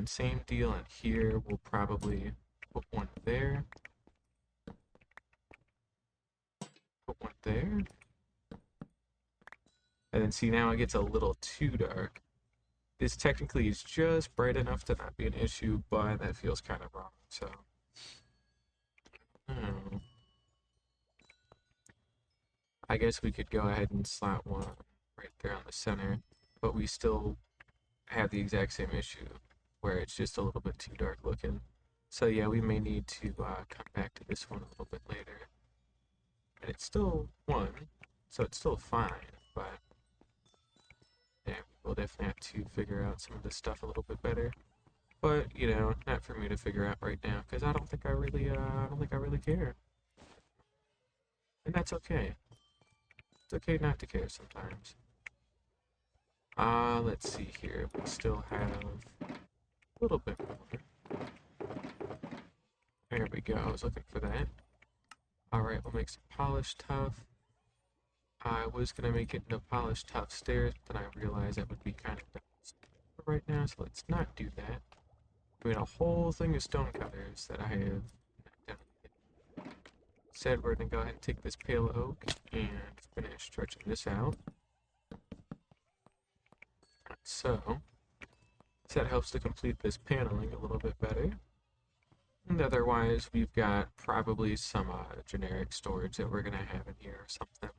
And same deal in here, we'll probably put one there, put one there. And then see, now it gets a little too dark. This technically is just bright enough to not be an issue, but that feels kind of wrong, so. Hmm. I guess we could go ahead and slot one right there on the center, but we still have the exact same issue where it's just a little bit too dark looking. So yeah, we may need to come back to this one a little bit later. And it's still one, so it's still fine, but yeah, we'll definitely have to figure out some of this stuff a little bit better. But you know, not for me to figure out right now, because I don't think I really care, and that's okay. It's okay not to care sometimes. Let's see here. We still have a little bit more. There we go. I was looking for that. Alright, we'll make some polished tuff. I was gonna make it into polished tuff stairs, but then I realized that would be kind of dumb right now, so let's not do that. I made a whole thing of stone cutters that I have done. Said we're gonna go ahead and take this pale oak and finish stretching this out. So, that helps to complete this paneling a little bit better. And otherwise, we've got probably some generic storage that we're going to have in here or something.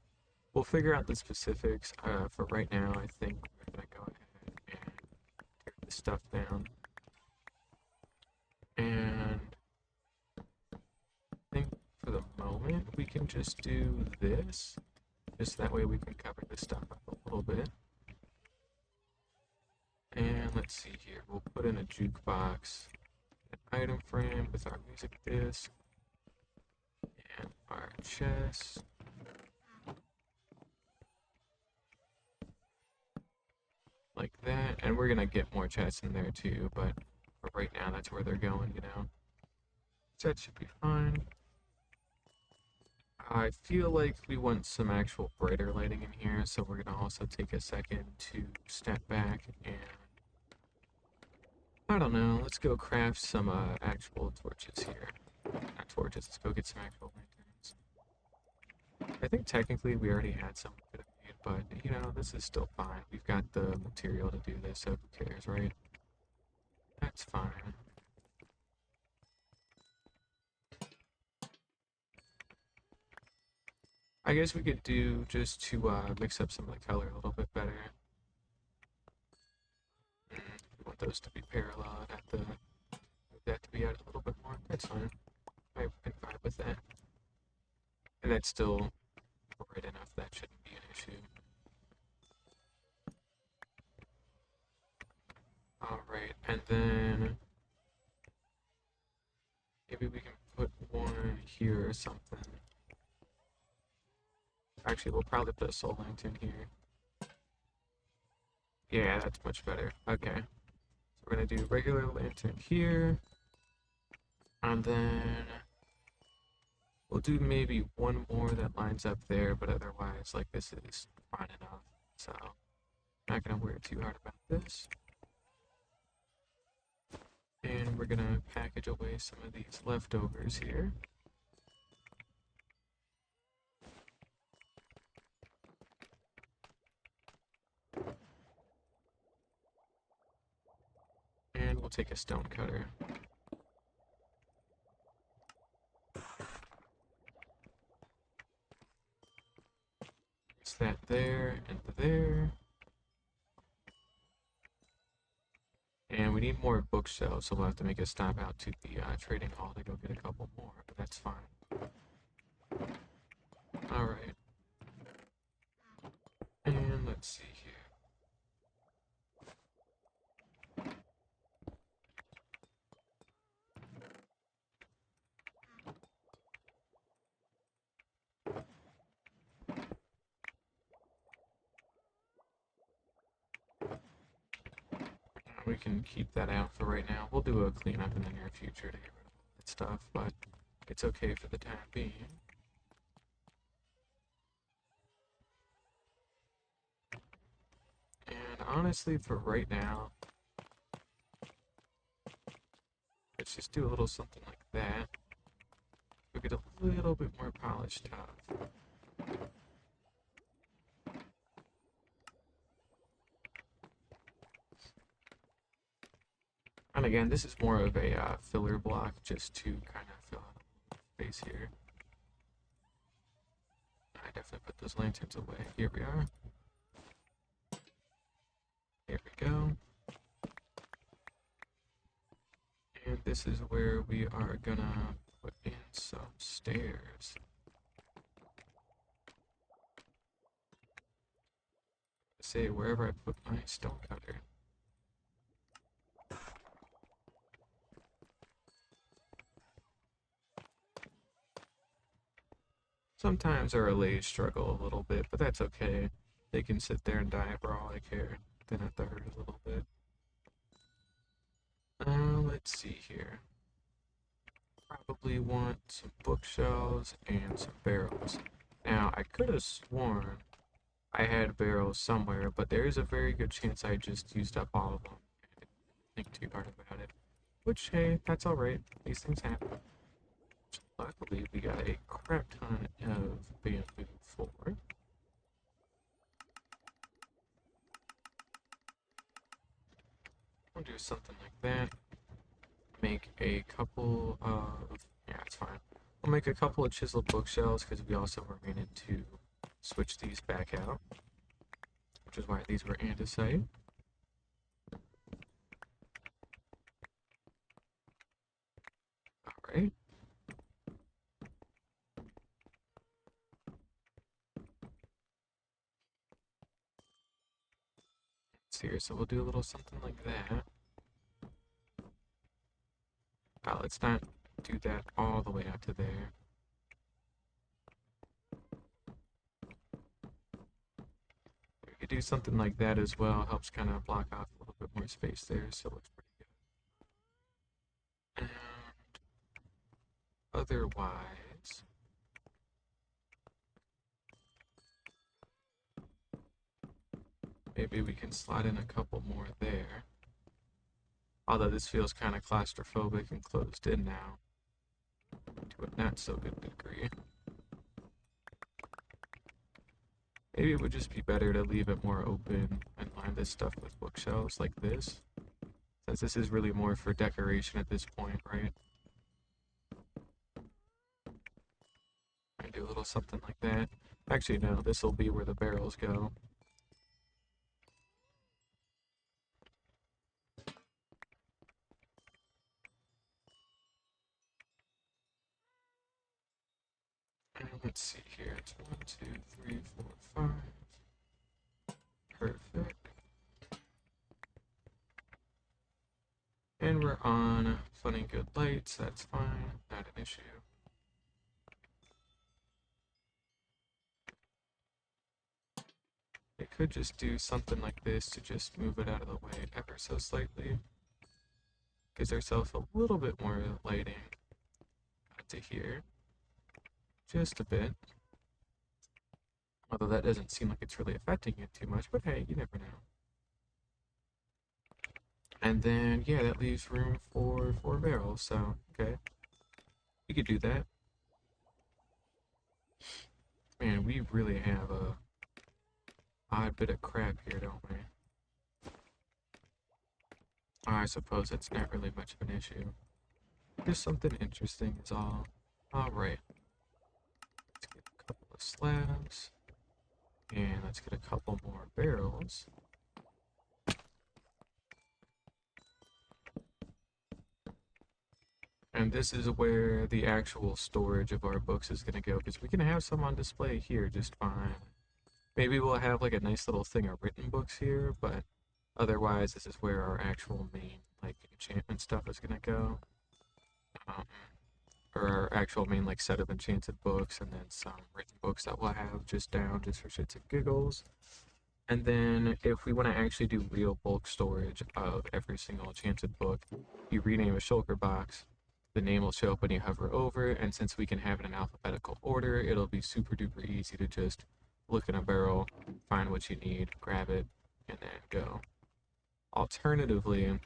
We'll figure out the specifics. For right now, I think we're going to go ahead and tear this stuff down. And I think for the moment, we can just do this. Just that way we can cover this stuff up a little bit. And let's see here. We'll put in a jukebox, an item frame with our music disc, and our chest. Like that, and we're gonna get more chests in there too, but for right now that's where they're going, you know. So that should be fine. I feel like we want some actual brighter lighting in here, so we're gonna also take a second to step back and I don't know, let's go craft some actual torches here. Not torches, let's go get some actual lanterns. I think technically we already had some we could have made, but you know, this is still fine. We've got the material to do this, so who cares, right? That's fine. I guess we could do just to mix up some of the color a little bit better. We want those to be parallel. I'd have to move that to be out a little bit more. That's fine. I can vibe with that. And that's still bright enough. That shouldn't be an issue. Alright, and then maybe we can put one here or something. Actually, we'll probably put a soul lantern here. Yeah, that's much better. Okay. So we're gonna do regular lantern here. And then we'll do maybe one more that lines up there, but otherwise, like, this is fine enough. So, not gonna worry too hard about this. And we're gonna package away some of these leftovers here. And we'll take a stone cutter. Place that there and there. And we need more bookshelves, so we'll have to make a stop out to the trading hall to go get a couple more, but that's fine. Alright. And let's see here. We can keep that out for right now. We'll do a cleanup in the near future to get rid of that stuff, but it's okay for the time being. And honestly, for right now, Let's just do a little something like that. We get a little bit more polished top. And again, this is more of a filler block just to kind of fill out a little space here. I definitely put those lanterns away. Here we are. Here we go. And this is where we are gonna put in some stairs. Say wherever I put my stone cutter. Sometimes our relays struggle a little bit, but that's okay. They can sit there and die for all I care. Then have to hurt a little bit. Let's see here. Probably want some bookshelves and some barrels. Now, I could have sworn I had barrels somewhere, but there is a very good chance I just used up all of them. I didn't think too hard about it. Which, hey, that's alright. These things happen. Luckily, we got a crap ton of bamboo for. I'll do something like that. Make a couple of, yeah, it's fine. We'll make a couple of chiseled bookshelves because we also were going to switch these back out, which is why these were andesite. Alright. Here, so we'll do a little something like that. Let's not do that all the way out to there. We could do something like that as well. Helps kind of block off a little bit more space there, so it looks pretty good. And otherwise, maybe we can slide in a couple more there. Although this feels kind of claustrophobic and closed in now, to a not so good degree. Maybe it would just be better to leave it more open and line this stuff with bookshelves like this, since this is really more for decoration at this point, right? I do a little something like that. Actually, no, this will be where the barrels go. And let's see here. It's 1, 2, 3, 4, 5. Perfect. And we're on plenty good lights. That's fine. Not an issue. It could just do something like this to just move it out of the way ever so slightly. Gives ourselves a little bit more lighting to here. Just a bit. Although that doesn't seem like it's really affecting it too much, but hey, you never know. And then, yeah, that leaves room for 4 barrels, so, okay. We could do that. Man, we really have a odd bit of crap here, don't we? I suppose that's not really much of an issue. Just something interesting is all. Alright. Let's get a couple of slabs. And let's get a couple more barrels. And this is where the actual storage of our books is going to go, because we can have some on display here just fine. Maybe we'll have like a nice little thing of written books here, but otherwise this is where our actual main like enchantment stuff is going to go. Or our actual main like set of enchanted books, and then some written books that we'll have just down just for shits and giggles. And then if we want to actually do real bulk storage of every single enchanted book, you rename a shulker box, the name will show up when you hover over, and since we can have it in alphabetical order, it'll be super duper easy to just look in a barrel, find what you need, grab it, and then go. Alternatively,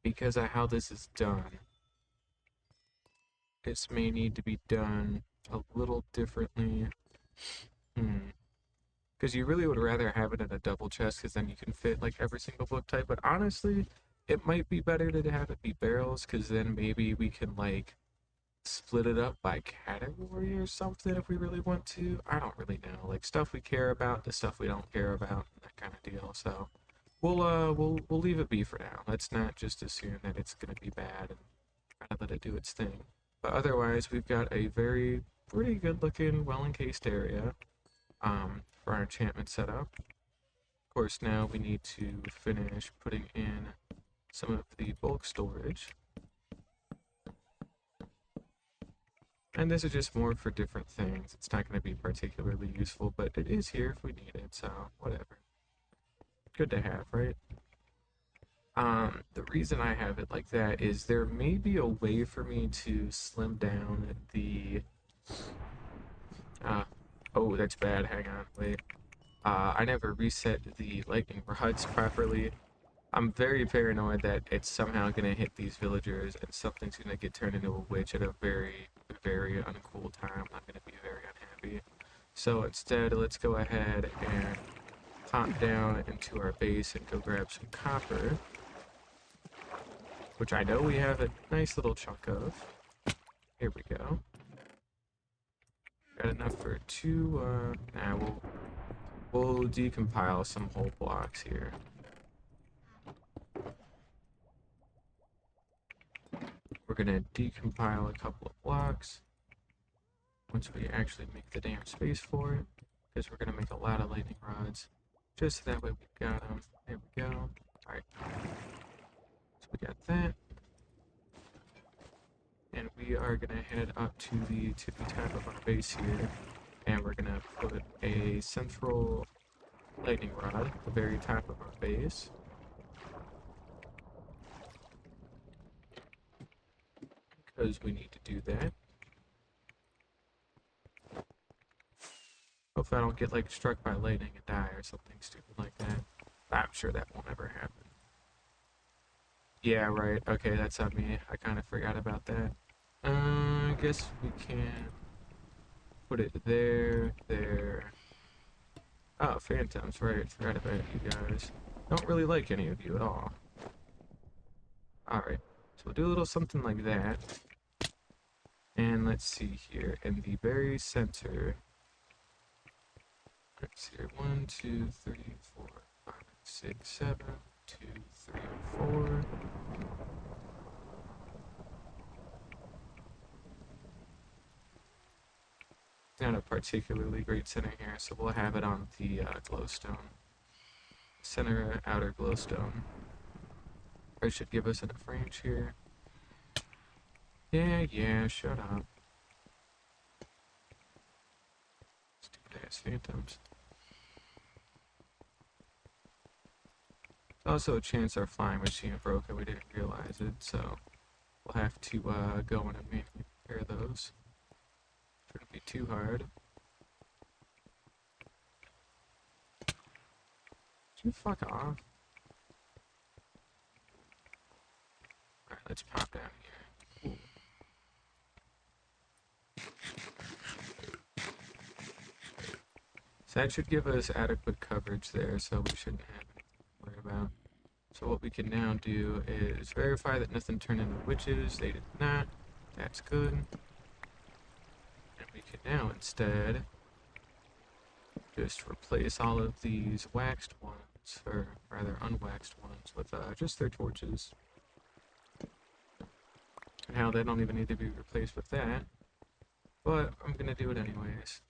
because of how this is done, This may need to be done a little differently. Hmm. Because you really would rather have it in a double chest because then you can fit like every single book type. But honestly, it might be better to have it be barrels because then maybe we can like split it up by category or something if we really want to. I don't really know. Like stuff we care about, the stuff we don't care about, that kind of deal. So we'll leave it be for now. Let's not just assume that it's gonna be bad and kind of let it do its thing. But otherwise, we've got a very pretty good looking, well encased area for our enchantment setup. Of course, now we need to finish putting in some of the bulk storage. And this is just more for different things. It's not going to be particularly useful, but it is here if we need it, so whatever. Good to have, right? The reason I have it like that is there may be a way for me to slim down the... Uh, oh, that's bad. Hang on, wait. I never reset the lightning rods properly. I'm very paranoid that it's somehow gonna hit these villagers and something's gonna get turned into a witch at a very, very uncool time. I'm gonna be very unhappy. So instead, let's go ahead and pop down into our base and go grab some copper, which I know we have a nice little chunk of. Here we go. Got enough for two, nah, we'll decompile some whole blocks here. We're gonna decompile a couple of blocks once we actually make the damn space for it, because we're gonna make a lot of lightning rods. Just so that way we got them. There we go. Alright. So we got that. And we are gonna head up to the tippy top of our base here. And we're gonna put a central lightning rod at the very top of our base. Because we need to do that. Hopefully I don't get like struck by lightning and die or something stupid like that. I'm sure that won't ever happen. Yeah, right. Okay, that's on me. I kind of forgot about that. I guess we can put it there, there. Oh, phantoms, right. Forgot about you guys. Don't really like any of you at all. Alright, so we'll do a little something like that. And let's see here, in the very center. Let's see here, 1, 2, 3, 4, 5, 6, 7, 2, 3, 4. Not a particularly great center here, so we'll have it on the glowstone. Center outer glowstone. That should give us enough range here. Yeah, shut up. Stupid ass phantoms. There's also a chance our flying machine broke and we didn't realize it, so we'll have to go in and manually repair those. Shouldn't be too hard. Did you fuck off? Alright, let's pop down here. Ooh. So that should give us adequate coverage there, so we shouldn't have anything to worry about. So what we can now do is verify that nothing turned into witches. They did not. That's good. And we can now instead just replace all of these waxed ones, or rather unwaxed ones, with just their torches. And how they don't even need to be replaced with that. But I'm gonna do it anyways.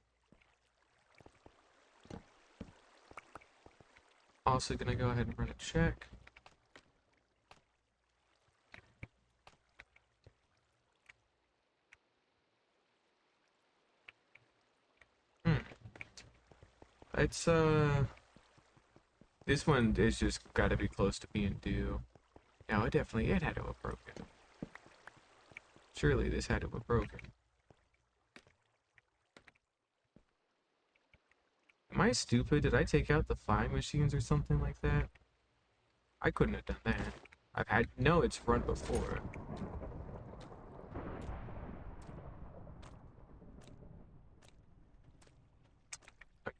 Also gonna go ahead and run a check. It's this one is just gotta be close to being due. No, it had to have broken. Surely this had to have broken. Am I stupid? Did I take out the flying machines or something like that? I couldn't have done that. No, it's run before.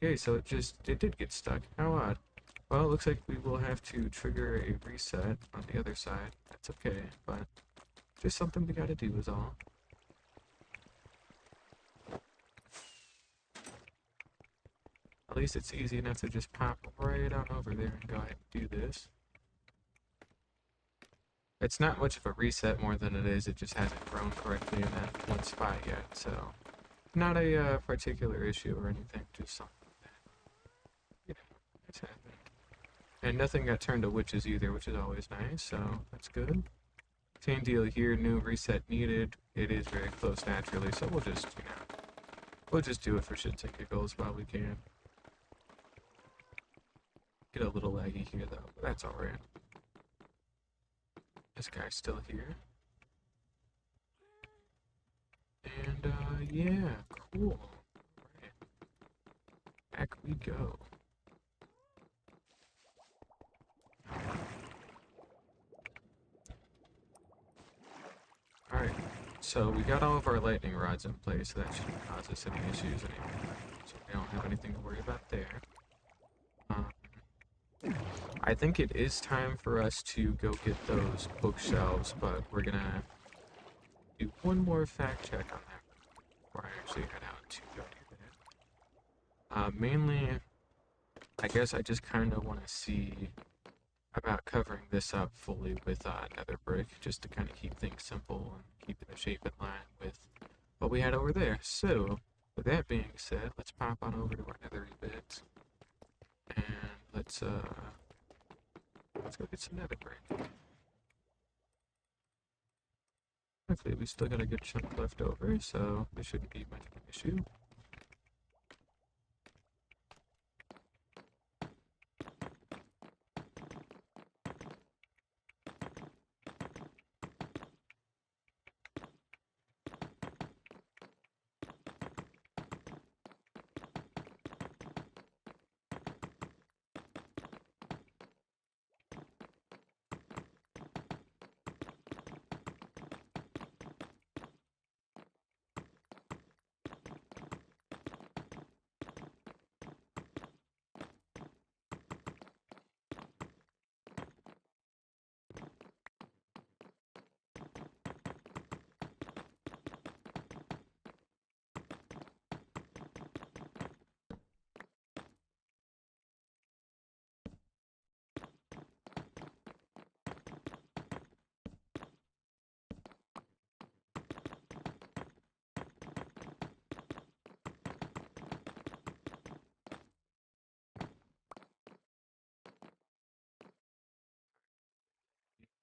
Okay, so it did get stuck. How odd. Well, it looks like we will have to trigger a reset on the other side. That's okay, but just something we gotta do is all. At least it's easy enough to just pop right on over there and go ahead and do this. It's not much of a reset more than it is, it just hasn't grown correctly in that one spot yet, so not a particular issue or anything, just something that, it's happening. And nothing got turned to witches either, which is always nice, so that's good. Same deal here, new reset needed. It is very close naturally, so we'll just do it for shits and giggles while we can. Get a little laggy here though, but that's alright. This guy's still here. And yeah, cool. Alright. Back we go. Alright, so we got all of our lightning rods in place, so that shouldn't cause us any issues anymore. So we don't have anything to worry about there. Um, I think it is time for us to go get those bookshelves, but we're gonna do one more fact check on that before I actually head out to go do that. Mainly, I guess I just kind of want to see about covering this up fully with nether brick, just to kind of keep things simple and keeping the shape in line with what we had over there. So, with that being said, let's pop on over to our nethery bits, and let's go get some nether brick. Hopefully we still got a good chunk left over, so this shouldn't be much of an issue.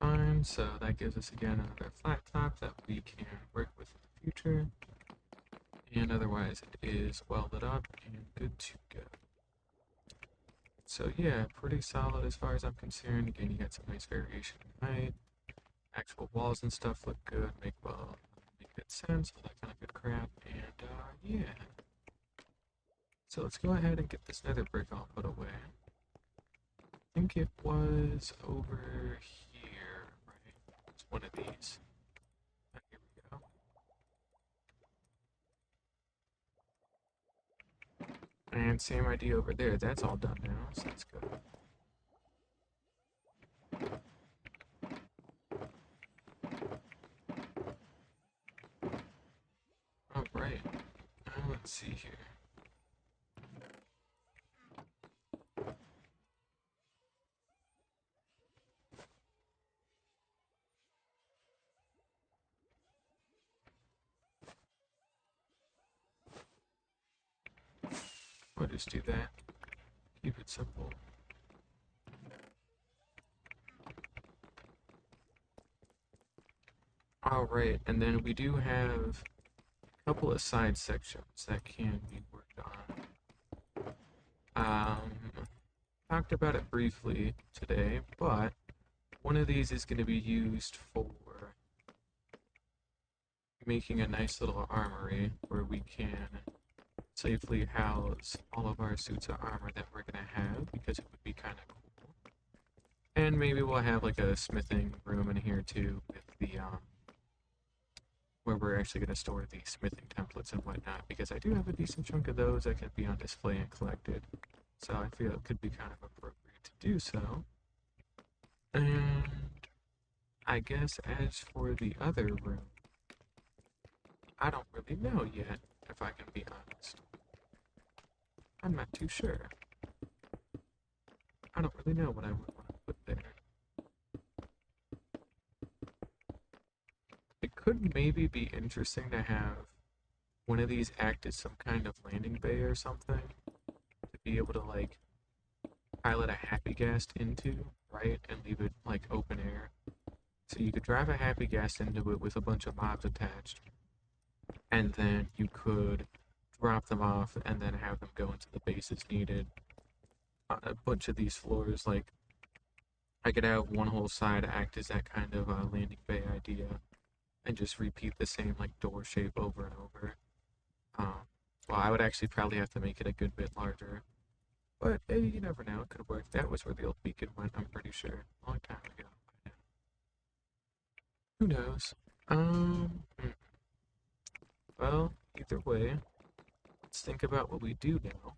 Fine, so that gives us again another flat top that we can work with in the future. And otherwise it is welded up and good to go. So yeah, pretty solid as far as I'm concerned. Again, you got some nice variation in height. Actual walls and stuff look good, make good sense, all that kind of good crap. And yeah. So let's go ahead and get this nether brick all put away. I think it was over here, right? It's one of these. Here we go. And same idea over there. That's all done now, so that's good. Alright. Now let's see here. We'll just do that. Keep it simple. Alright, and then we do have a couple of side sections that can be worked on. Talked about it briefly today, but one of these is going to be used for making a nice little armory where we can safely house all of our suits of armor that we're going to have, because it would be kind of cool. And maybe we'll have like a smithing room in here too with the where we're actually going to store the smithing templates and whatnot, because I do have a decent chunk of those that can be on display and collected. So I feel it could be kind of appropriate to do so. And I guess as for the other room, I don't really know yet, if I can be honest. I'm not too sure. I don't really know what I would want to put there. It could maybe be interesting to have one of these act as some kind of landing bay or something to be able to like pilot a happy gas into, right? And leave it like open air. So you could drive a happy gas into it with a bunch of mobs attached, and then you could drop them off and then have them go into the bases needed. A bunch of these floors, like I could have one whole side act as that kind of landing bay idea, and just repeat the same like door shape over and over. Um, well, I would actually probably have to make it a good bit larger, but hey, you never know. It could work. That was where the old beacon went. I'm pretty sure, a long time ago. Who knows? Well, either way, let's think about what we do now.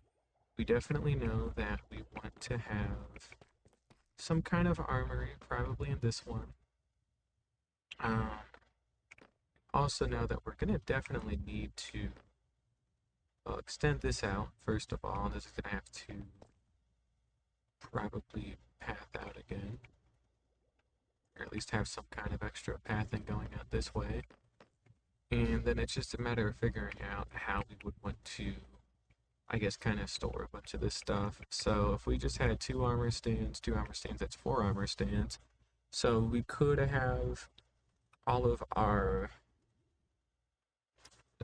We definitely know that we want to have some kind of armory, probably in this one. Um, Also know that we're gonna definitely need to extend this out, first of all. This is gonna have to probably path out again, or at least have some kind of extra pathing going out this way. And then it's just a matter of figuring out how we would want to, I guess, kind of store a bunch of this stuff. So if we just had two armor stands, that's four armor stands. So we could have all of our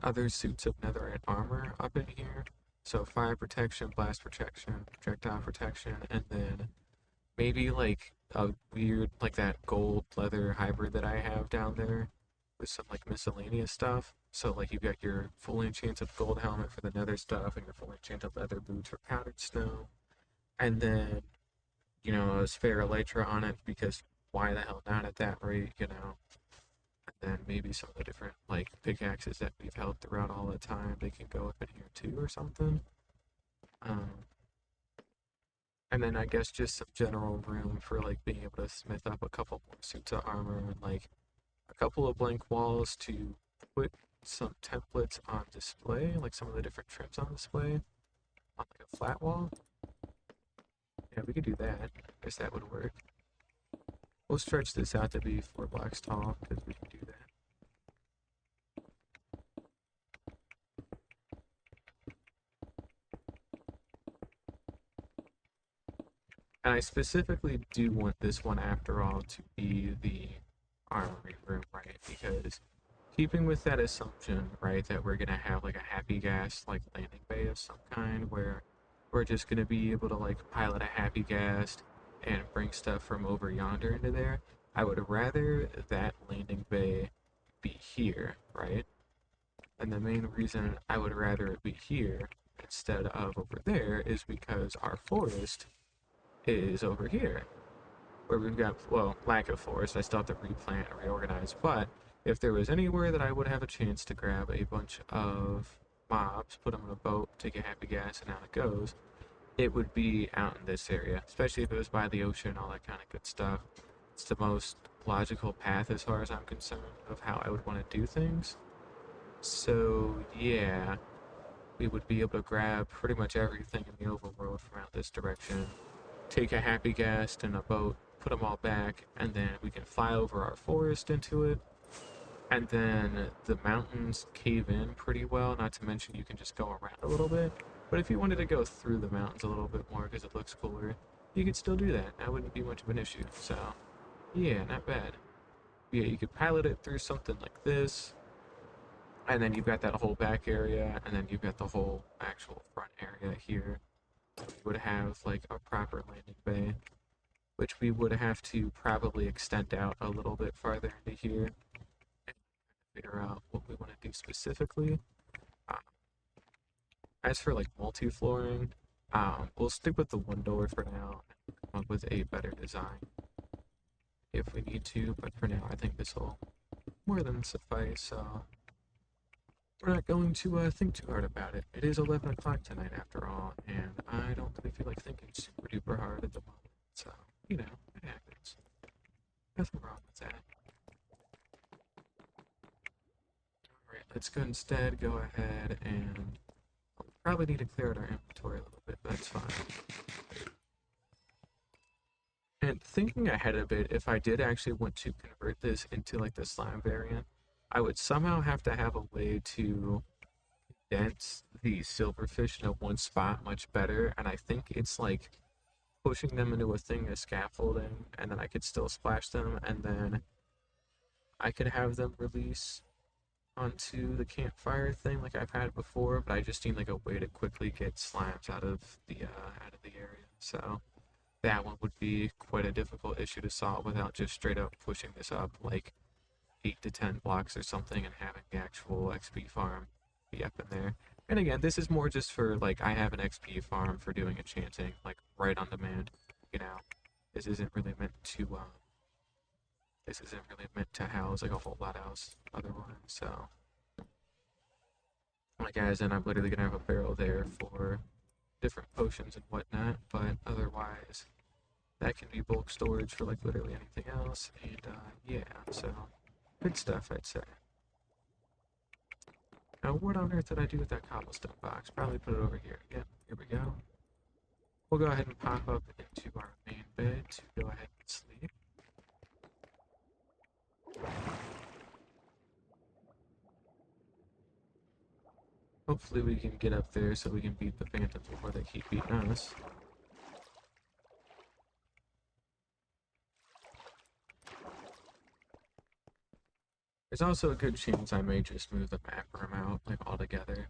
other suits of netherite armor up in here. So fire protection, blast protection, projectile protection, and then maybe like a weird, like that gold leather hybrid that I have down there with some like miscellaneous stuff. So like you got your fully enchanted gold helmet for the nether stuff and your fully enchanted leather boots for powdered snow. And then, a spare elytra on it because why the hell not at that rate, And then maybe some of the different like pickaxes that we've held throughout all the time, they can go up in here too or something. Um, and then I guess just some general room for like being able to smith up a couple more suits of armor and like a couple of blank walls to put some templates on display, like some of the different trims on display on like a flat wall. Yeah, we could do that. I guess that would work. We'll stretch this out to be 4 blocks tall because we can do that. And I specifically do want this one, after all, to be the armory room, right? Because keeping with that assumption, right, that we're gonna have like a happy gas like landing bay of some kind where we're just gonna be able to like pilot a happy gas and bring stuff from over yonder into there, I would rather that landing bay be here, right? And the main reason I would rather it be here instead of over there is because our forest is over here, where we've got, well, lack of forest. I still have to replant and reorganize, but if there was anywhere that I would have a chance to grab a bunch of mobs, put them in a boat, take a happy gas, and out it goes, it would be out in this area, especially if it was by the ocean, all that kind of good stuff. It's the most logical path as far as I'm concerned of how I would want to do things. So, yeah, we would be able to grab pretty much everything in the overworld from out this direction, take a happy guest and a boat, put them all back, and then we can fly over our forest into it. And then the mountains cave in pretty well, not to mention you can just go around a little bit. But if you wanted to go through the mountains a little bit more because it looks cooler, you could still do that. That wouldn't be much of an issue. So, yeah, not bad. Yeah, you could pilot it through something like this, and then you've got that whole back area, and then you've got the whole actual front area here. So we would have like a proper landing bay, which we would have to probably extend out a little bit farther into here and figure out what we want to do specifically. Um, as for like multi-flooring, we'll stick with the one door for now and come up with a better design if we need to, but for now I think this will more than suffice, so we're not going to think too hard about it. It is 11 o'clock tonight after all, and I don't really feel like thinking super duper hard at the moment, so, you know, it happens. Nothing wrong with that. Alright, let's go instead go ahead and probably need to clear out our inventory a little bit, but that's fine. And thinking ahead a bit, if I did actually want to convert this into like the slime variant, I would somehow have to have a way to condense the silverfish into one spot much better, and I think it's like pushing them into a thing of scaffolding, and then I could still splash them, and then I could have them release onto the campfire thing like I've had before, but I just need like a way to quickly get slimes out of the area. So that one would be quite a difficult issue to solve without just straight up pushing this up like 8 to 10 blocks or something and having the actual XP farm be up in there. And again, this is more just for like I have an XP farm for doing enchanting like right on demand. You know, this isn't really meant to house like a whole lot else otherwise. So like as in I'm literally gonna have a barrel there for different potions and whatnot, but otherwise that can be bulk storage for like literally anything else. And yeah, so good stuff, I'd say. Now, what on earth did I do with that cobblestone box? Probably put it over here. Yep, here we go. We'll go ahead and pop up into our main bed to go ahead and sleep. Hopefully we can get up there so we can beat the phantoms before they keep beating us. There's also a good chance I may just move the map room out, like altogether.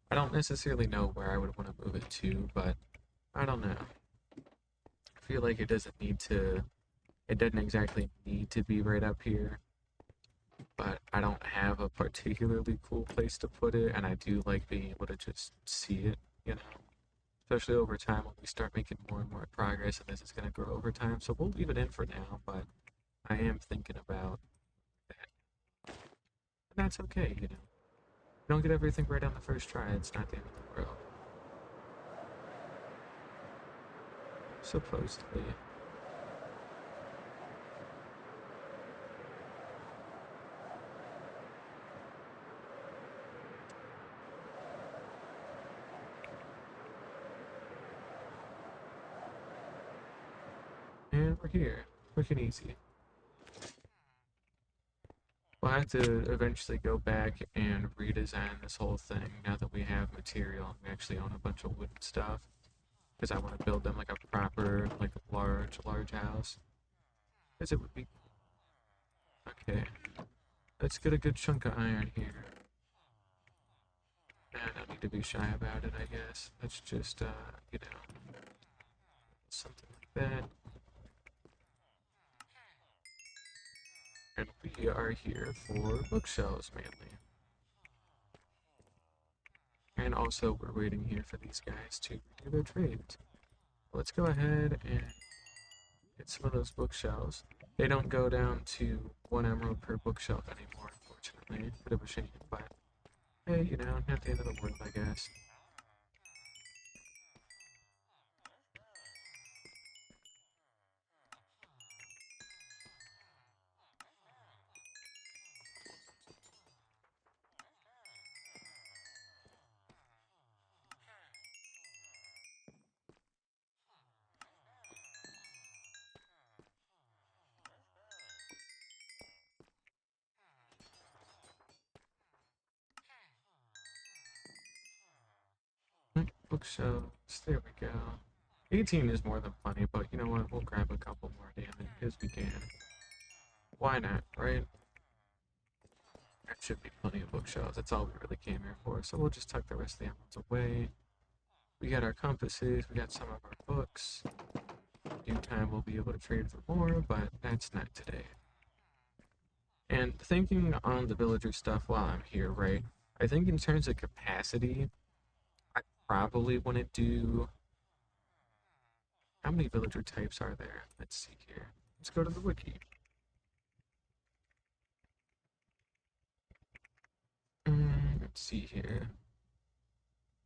I don't necessarily know where I would want to move it to, but I don't know. I feel like it doesn't exactly need to be right up here, but I don't have a particularly cool place to put it, and I do like being able to just see it, you know? Especially over time when we start making more and more progress, and this is going to grow over time, so we'll leave it in for now, but I am thinking about that. And that's okay, you know? You don't get everything right on the first try, it's not the end of the world. Supposedly. And we're here. Quick and easy. We'll have to eventually go back and redesign this whole thing now that we have material and we actually own a bunch of wooden stuff. Because I want to build them like a proper, like large house. Because it would be... Okay. Let's get a good chunk of iron here. I don't need to be shy about it, I guess. Let's just, you know, something like that. And we are here for bookshelves mainly. And also we're waiting here for these guys to do their trades. Let's go ahead and get some of those bookshelves. They don't go down to 1 emerald per bookshelf anymore, unfortunately. Bit of a shame, but hey, you know, not the end of the world, I guess. Bookshelves, there we go. 18 is more than plenty, but you know what? We'll grab a couple more, damn it, because we can. Why not, right? That should be plenty of bookshelves. That's all we really came here for. So we'll just tuck the rest of the emeralds away. We got our compasses, we got some of our books. In due time, we'll be able to trade for more, but that's not today. And thinking on the villager stuff while I'm here, right? I think in terms of capacity, I probably want to do. How many villager types are there? Let's see here. Let's go to the wiki. let's see here.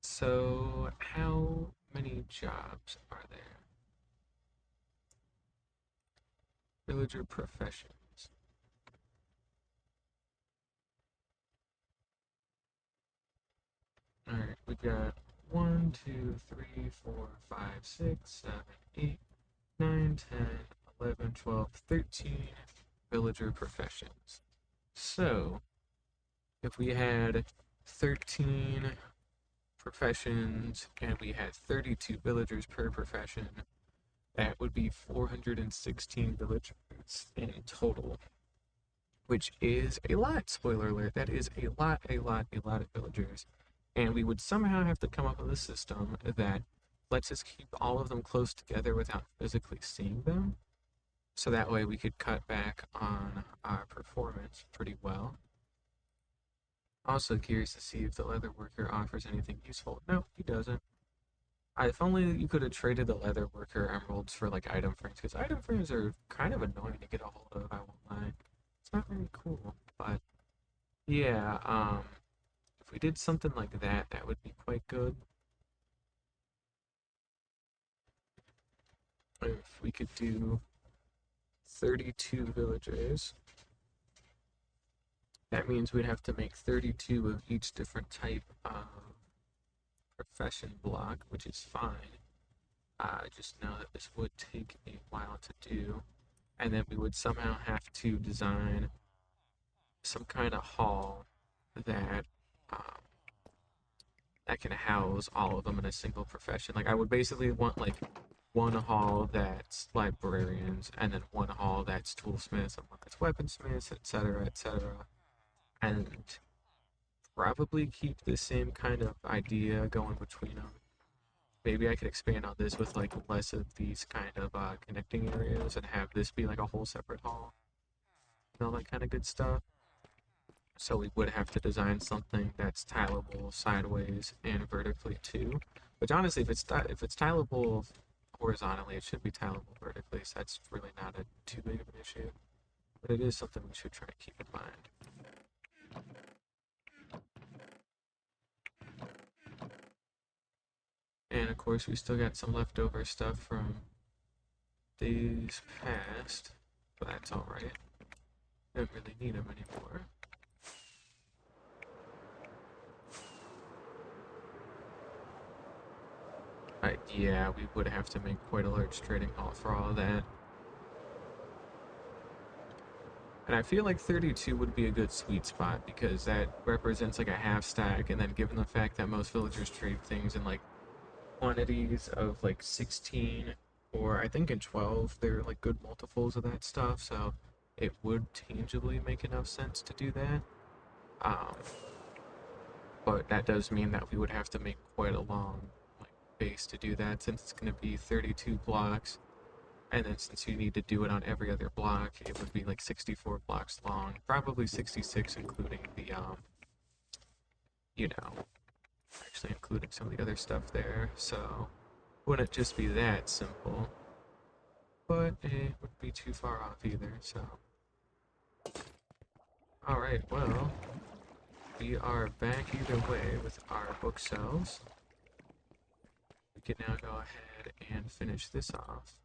So, how many jobs are there? Villager professions. Alright, we got 1, 2, 3, 4, 5, 6, 7, 8, 9, 10, 11, 12, 13 villager professions. So, if we had 13 professions and we had 32 villagers per profession, that would be 416 villagers in total, which is a lot. Spoiler alert, that is a lot of villagers. And we would somehow have to come up with a system that lets us keep all of them close together without physically seeing them. So that way we could cut back on our performance pretty well. Also curious to see if the leather worker offers anything useful. No, he doesn't. If only you could have traded the leather worker emeralds for like item frames, because item frames are kind of annoying to get a hold of, I won't lie. It's not very cool, but yeah, if we did something like that, that would be quite good. If we could do 32 villagers, that means we'd have to make 32 of each different type of profession block, which is fine. I just know that this would take a while to do, and then we would somehow have to design some kind of hall that um, that can house all of them in a single profession. Like I would basically want like one hall that's librarians, and then one hall that's toolsmiths, and one that's weaponsmiths, etc., etc. And probably keep the same kind of idea going between them. Maybe I could expand on this with like less of these kind of connecting areas and have this be like a whole separate hall and all that kind of good stuff. So we would have to design something that's tileable sideways and vertically too. Which honestly, if it's tileable horizontally, it should be tileable vertically. So that's really not a too big of an issue. But it is something we should try to keep in mind. And of course, we still got some leftover stuff from days past, but that's alright. Don't really need them anymore. Yeah, we would have to make quite a large trading hall for all of that. And I feel like 32 would be a good sweet spot because that represents like a half stack, and then given the fact that most villagers trade things in like quantities of like 16 or I think in 12, they're like good multiples of that stuff, so it would tangibly make enough sense to do that. Um, but that does mean that we would have to make quite a long like base to do that since it's going to be 32 blocks. And then since you need to do it on every other block, it would be like 64 blocks long, probably 66 including the you know, actually including some of the other stuff there. So wouldn't just be that simple, but it wouldn't be too far off either. So all right, well, we are back either way with our bookshelves. We can now go ahead and finish this off.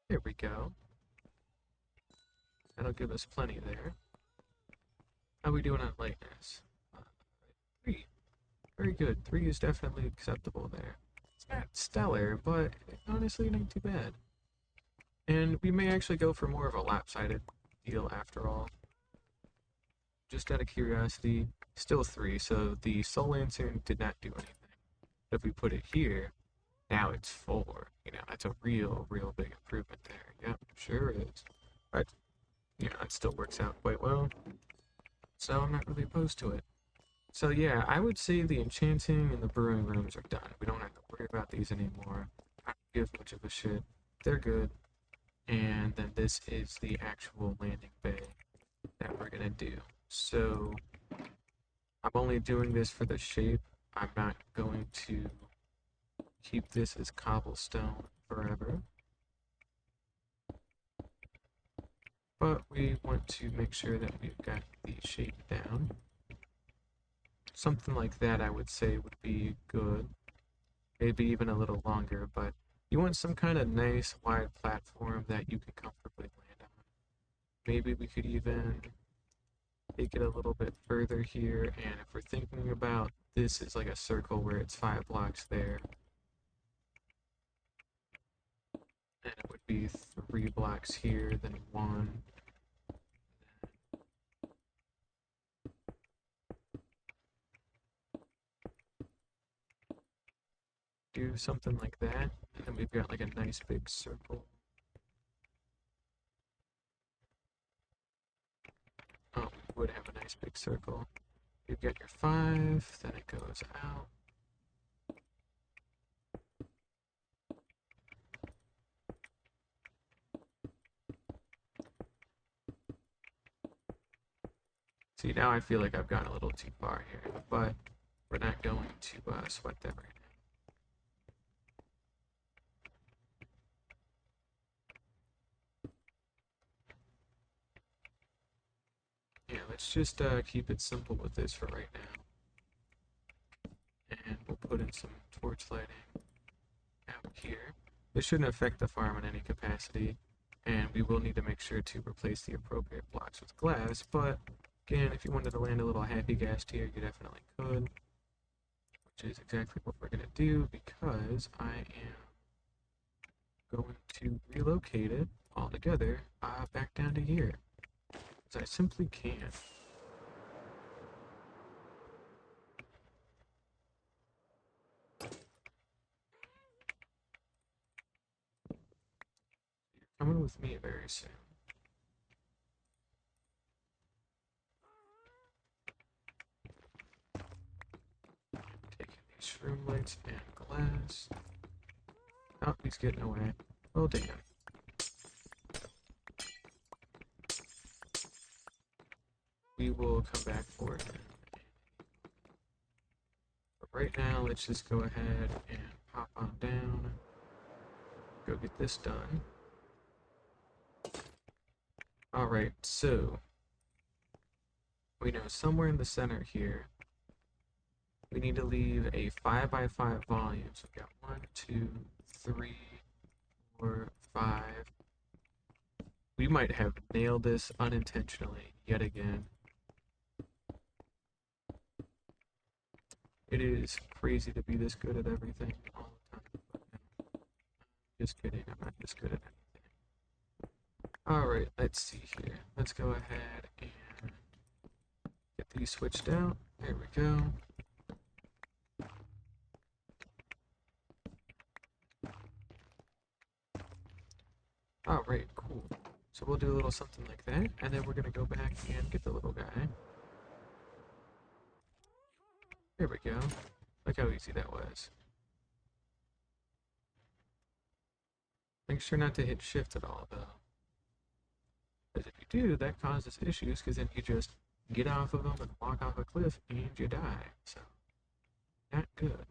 Here we go. That'll give us plenty there. How are we doing on lightness? 3. Very good. 3 is definitely acceptable there. It's not stellar, but honestly not too bad. And we may actually go for more of a lopsided deal after all. Just out of curiosity, still 3, so the Soul Lantern did not do anything. If we put it here, now it's 4. You know, that's a real big improvement there. Yep, sure is. But, you know, it still works out quite well. So I'm not really opposed to it. So yeah, I would say the enchanting and the brewing rooms are done. We don't have to worry about these anymore. I don't give much of a shit. They're good. And then this is the actual landing bay that we're gonna do. So I'm only doing this for the shape. I'm not going to keep this as cobblestone forever. but we want to make sure that we've got the shape down. Something like that I would say would be good. Maybe even a little longer, but you want some kind of nice wide platform that you can comfortably land on. Maybe we could even take it a little bit further here, and if we're thinking about this is like a circle where it's 5 blocks there, and it would be 3 blocks here, then one, do something like that, and then we've got like a nice big circle. Oh, we would have a nice big circle. You get your 5, then it goes out. See, now I feel like I've gone a little too far here, but we're not going to sweat that right now. Yeah, let's just keep it simple with this for right now. And we'll put in some torch lighting out here. This shouldn't affect the farm in any capacity, and we will need to make sure to replace the appropriate blocks with glass, but again, if you wanted to land a little happy gas here, you definitely could, which is exactly what we're going to do because I am going to relocate it all together back down to here, because I simply can. You're coming with me very soon. Taking these shroom lights and glass. Oh, he's getting away. Well, damn. We will come back for it. But right now, let's just go ahead and pop on down. Go get this done. Alright, so we know somewhere in the center here, we need to leave a 5x5 volume. So we've got 1, 2, 3, 4, 5. We might have nailed this unintentionally yet again. It is crazy to be this good at everything all the time. But no, just kidding, I'm not this good at anything. Alright, let's see here. Let's go ahead and get these switched out. There we go. Alright, cool. So we'll do a little something like that, and then we're going to go back and get the little guy. There we go. Look how easy that was. Make sure not to hit shift at all, though. Because if you do, that causes issues, because then you just get off of them and walk off a cliff and you die. So, not good.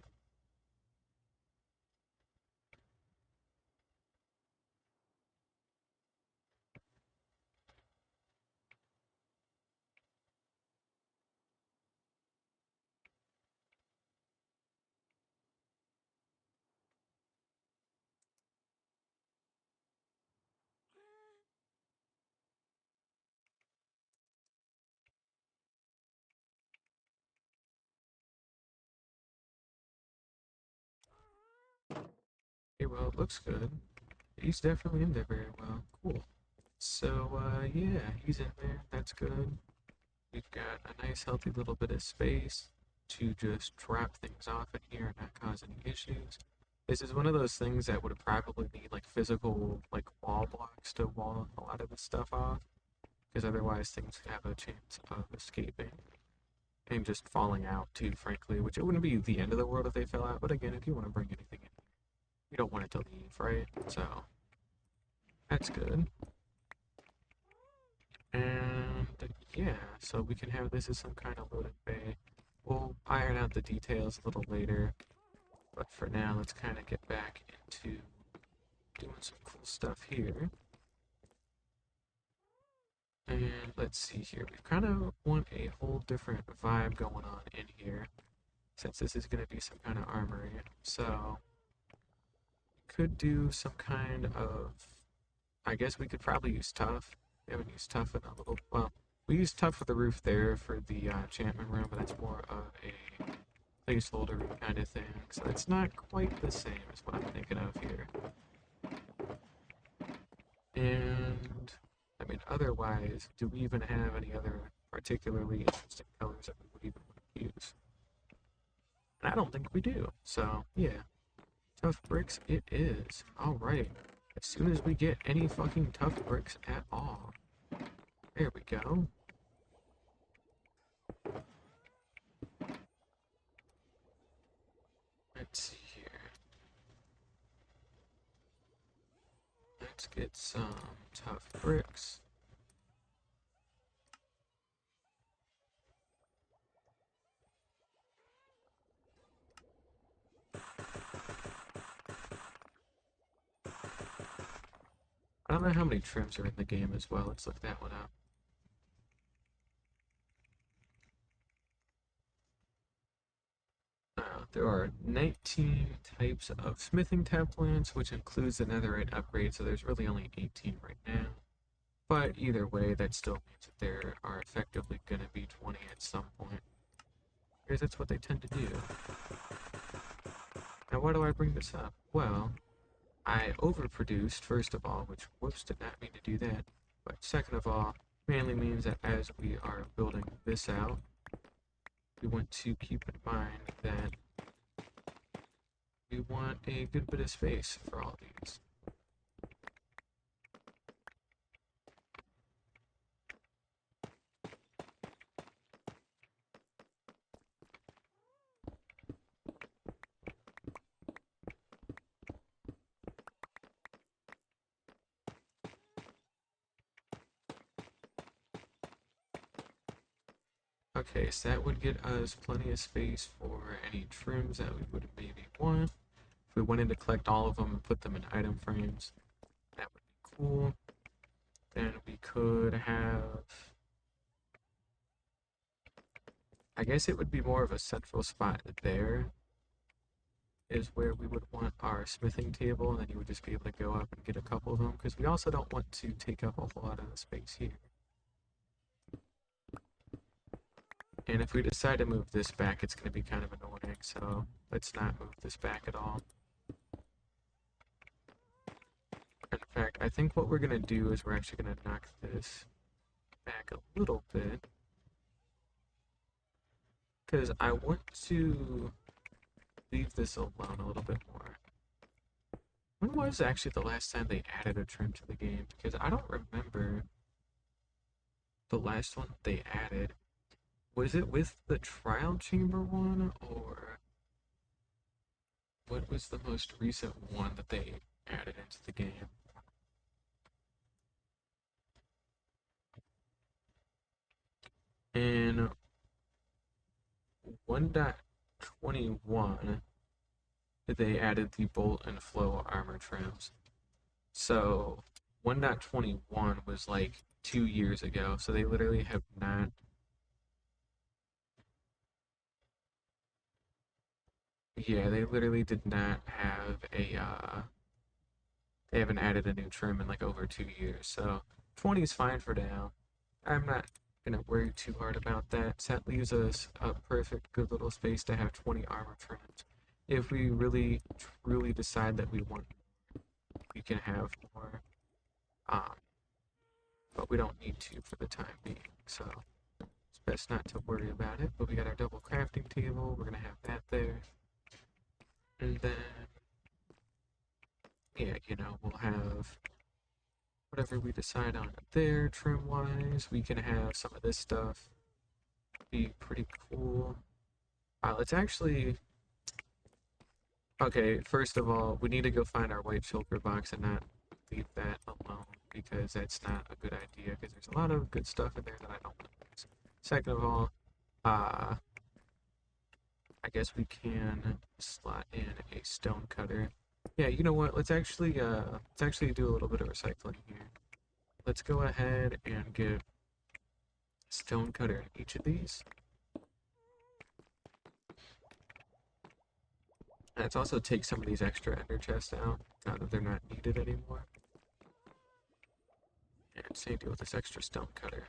Okay, well, it looks good. He's definitely in there very well. Cool. So, yeah, he's in there. That's good. We've got a nice, healthy little bit of space to just drop things off in here and not cause any issues. This is one of those things that would probably need like physical like wall blocks to wall a lot of this stuff off, because otherwise things have a chance of escaping and just falling out too, frankly, which it wouldn't be the end of the world if they fell out, but again, if you want to bring anything in, you don't want it to leave, right? So, that's good. And yeah, so we can have this as some kind of loading bay. We'll iron out the details a little later, but for now, let's kind of get back into doing some cool stuff here. And let's see here. We kind of want a whole different vibe going on in here, since this is going to be some kind of armory. So, could do some kind of. I guess we could probably use tough. We haven't used tough in a little. Well, we used tough for the roof there for the enchantment room, but that's more of a placeholder kind of thing. So it's not quite the same as what I'm thinking of here. And I mean, otherwise, do we even have any other particularly interesting colors that we would even want to use? And I don't think we do. So yeah, tough bricks it is. All right. As soon as we get any fucking tough bricks at all. There we go. Let's see here. Let's get some tough bricks. I don't know how many trims are in the game as well. Let's look that one up. There are 19 types of smithing templates, which includes the netherite upgrade, so there's really only 18 right now. But either way, that still means that there are effectively going to be 20 at some point. Because that's what they tend to do. Now, why do I bring this up? Well, I overproduced, first of all, which, whoops, did not mean to do that. But second of all, mainly means that as we are building this out, we want to keep in mind that we want a good bit of space for all these. Okay, so that would get us plenty of space for any trims that we would maybe want. If we wanted to collect all of them and put them in item frames, that would be cool. Then we could have, I guess it would be more of a central spot there is where we would want our smithing table, and then you would just be able to go up and get a couple of them, because we also don't want to take up a whole lot of the space here. And if we decide to move this back, it's going to be kind of annoying, so let's not move this back at all. In fact, I think what we're going to do is we're actually going to knock this back a little bit, because I want to leave this alone a little bit more. When was actually the last time they added a trim to the game? Because I don't remember the last one they added. Was it with the trial chamber one, or what was the most recent one that they added into the game? In 1.21, they added the bolt and flow armor trims. So 1.21 was like 2 years ago, so they literally have not. Yeah, they literally did not have a they haven't added a new trim in like over 2 years. So 20 is fine for now. I'm not gonna worry too hard about that. So that leaves us a perfect good little space to have 20 armor trims. If we really truly decide that we want more, we can have more. Um, but we don't need to for the time being. So it's best not to worry about it. But we got our double crafting table. We're gonna have that there. And then yeah, we'll have whatever we decide on there trim wise. We can have some of this stuff be pretty cool. Let's actually, okay, first of all, we need to go find our white shulker box and not leave that alone, because that's not a good idea, because there's a lot of good stuff in there that I don't want to use. Second of all, I guess we can slot in a stone cutter. Yeah, you know what? Let's actually do a little bit of recycling here. Let's go ahead and get stone cutter in each of these. And let's also take some of these extra ender chests out, now that they're not needed anymore. And same deal with this extra stone cutter.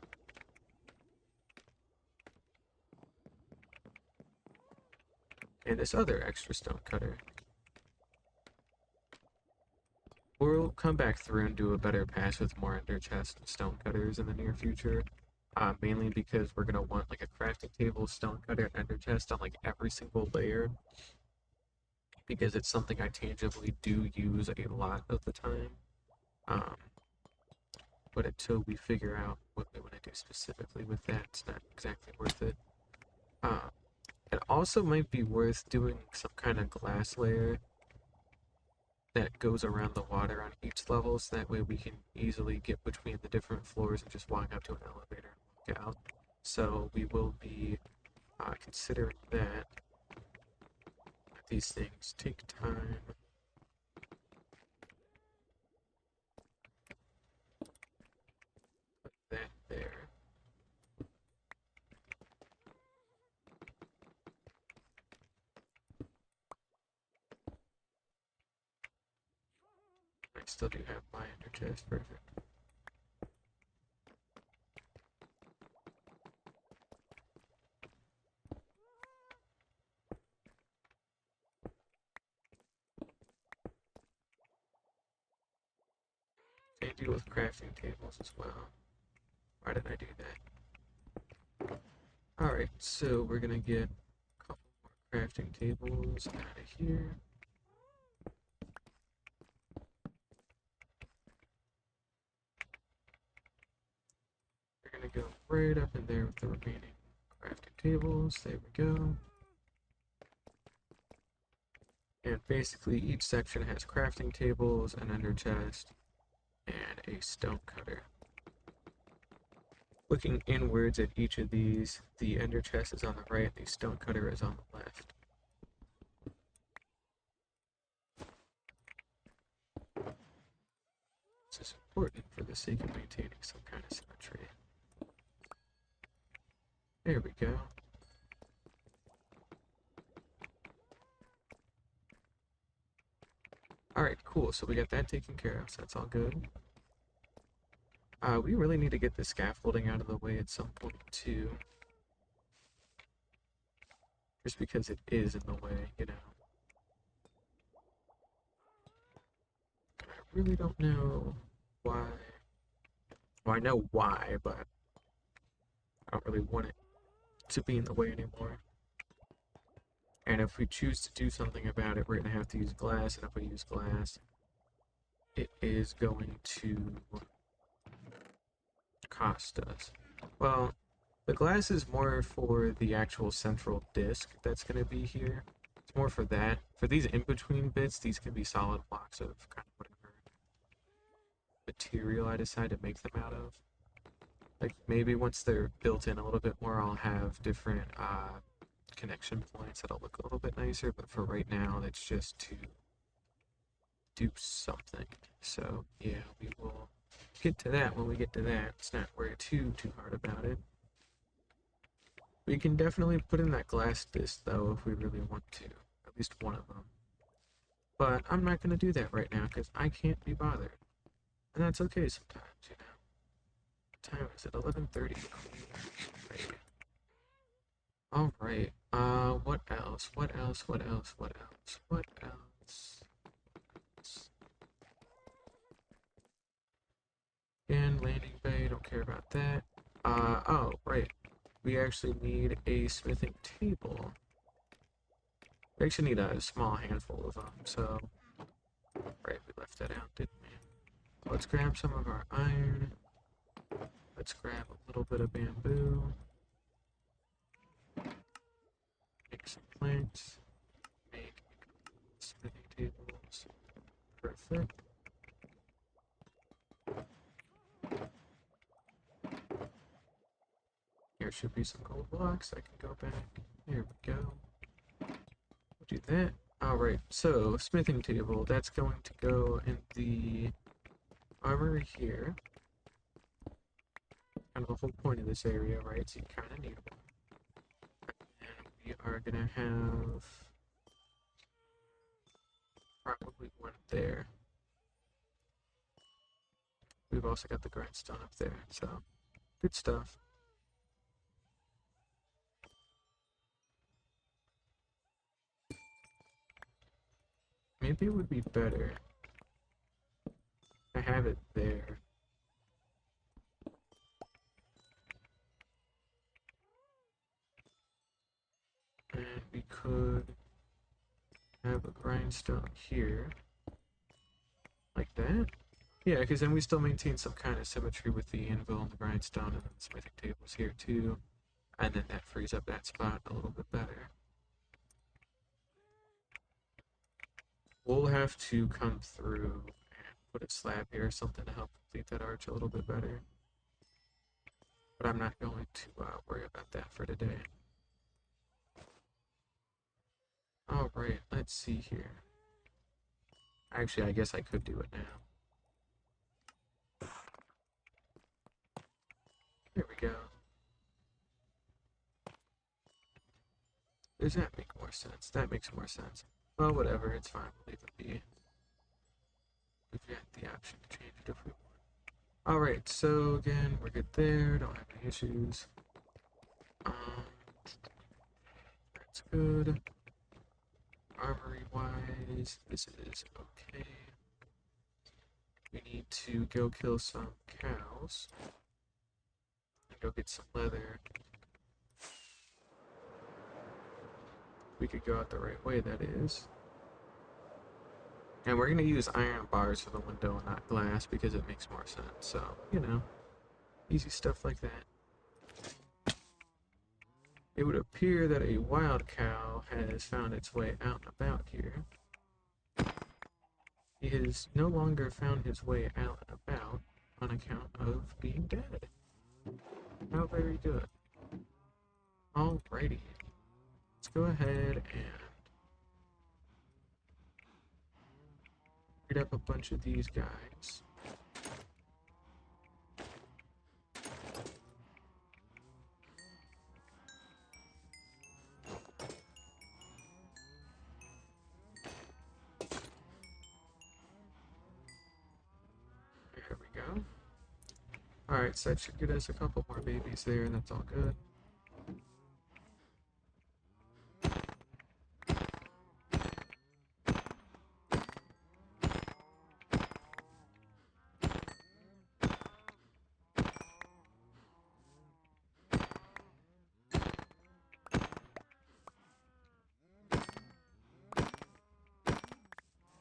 And this other extra stone cutter. We'll come back through and do a better pass with more ender chests and stone cutters in the near future. Mainly because we're going to want like a crafting table, stone cutter, and ender chest on like every single layer. Because it's something I tangibly do use a lot of the time. Um, but until we figure out what we want to do specifically with that, it's not exactly worth it. It also might be worth doing some kind of glass layer that goes around the water on each level, so that way we can easily get between the different floors and just walk up to an elevator and walk out. So we will be considering that. These things take time. Put that there. I still do have my ender chest, perfect. Same deal with crafting tables as well. Why did I do that? Alright, so we're gonna get a couple more crafting tables out of here. We're gonna go right up in there with the remaining crafting tables. There we go. And basically each section has crafting tables, an ender chest, and a stone cutter. Looking inwards at each of these, the ender chest is on the right, the stone cutter is on the left. This is important for the sake of maintaining some kind of symmetry. There we go. Alright, cool. So we got that taken care of, so that's all good. We really need to get the scaffolding out of the way at some point, too. Just because it is in the way, you know. I really don't know why. Well, I know why, but I don't really want it to be in the way anymore. And if we choose to do something about it, we're going to have to use glass, and if we use glass, it is going to cost us. Well, the glass is more for the actual central disc that's going to be here. It's more for that. For these in-between bits, these can be solid blocks of kind of whatever material I decide to make them out of. Like, maybe once they're built in a little bit more, I'll have different connection points that'll look a little bit nicer, but for right now, it's just to do something. So, yeah, we will get to that when we get to that. Let's not worry too hard about it. We can definitely put in that glass disc, though, if we really want to. At least one of them. But I'm not going to do that right now, because I can't be bothered. And that's okay sometimes, you know. What time is it? 11:30. Alright. What else? What else? What else? What else? What else? Again, landing bay, don't care about that. Oh, right. We actually need a smithing table. We actually need a small handful of them, so... Right, we left that out, didn't we? Let's grab some of our iron. Let's grab a little bit of bamboo. Make some planks. Make smithing tables. Perfect. Here should be some gold blocks. I can go back. There we go. We'll do that. Alright, so smithing table. That's going to go in the armory here. kind of the whole point of this area, right? So you kind of need one. And we are gonna have probably one there. We've also got the grindstone up there, so good stuff. Maybe it would be better to have it there. And we could have a grindstone here, like that. Yeah, because then we still maintain some kind of symmetry with the anvil and the grindstone and then the smithing tables here too. And then that frees up that spot a little bit better. We'll have to come through and put a slab here or something to help complete that arch a little bit better. But I'm not going to worry about that for today. Alright, let's see here. Actually, I guess I could do it now. There we go. Does that make more sense? That makes more sense. Well, whatever, it's fine. We'll leave it be. We've got the option to change it if we want. Alright, so again, we're good there. Don't have any issues. That's good. Armory wise, this is okay. We need to go kill some cows and go get some leather. We could go out the right way, that is. And we're going to use iron bars for the window and not glass because it makes more sense. So, you know, easy stuff like that. It would appear that a wild cow has found its way out and about here. He has no longer found his way out and about on account of being dead. How very good. Alrighty. Let's go ahead and read up a bunch of these guys. There we go. Alright, so that should get us a couple more babies there, and that's all good.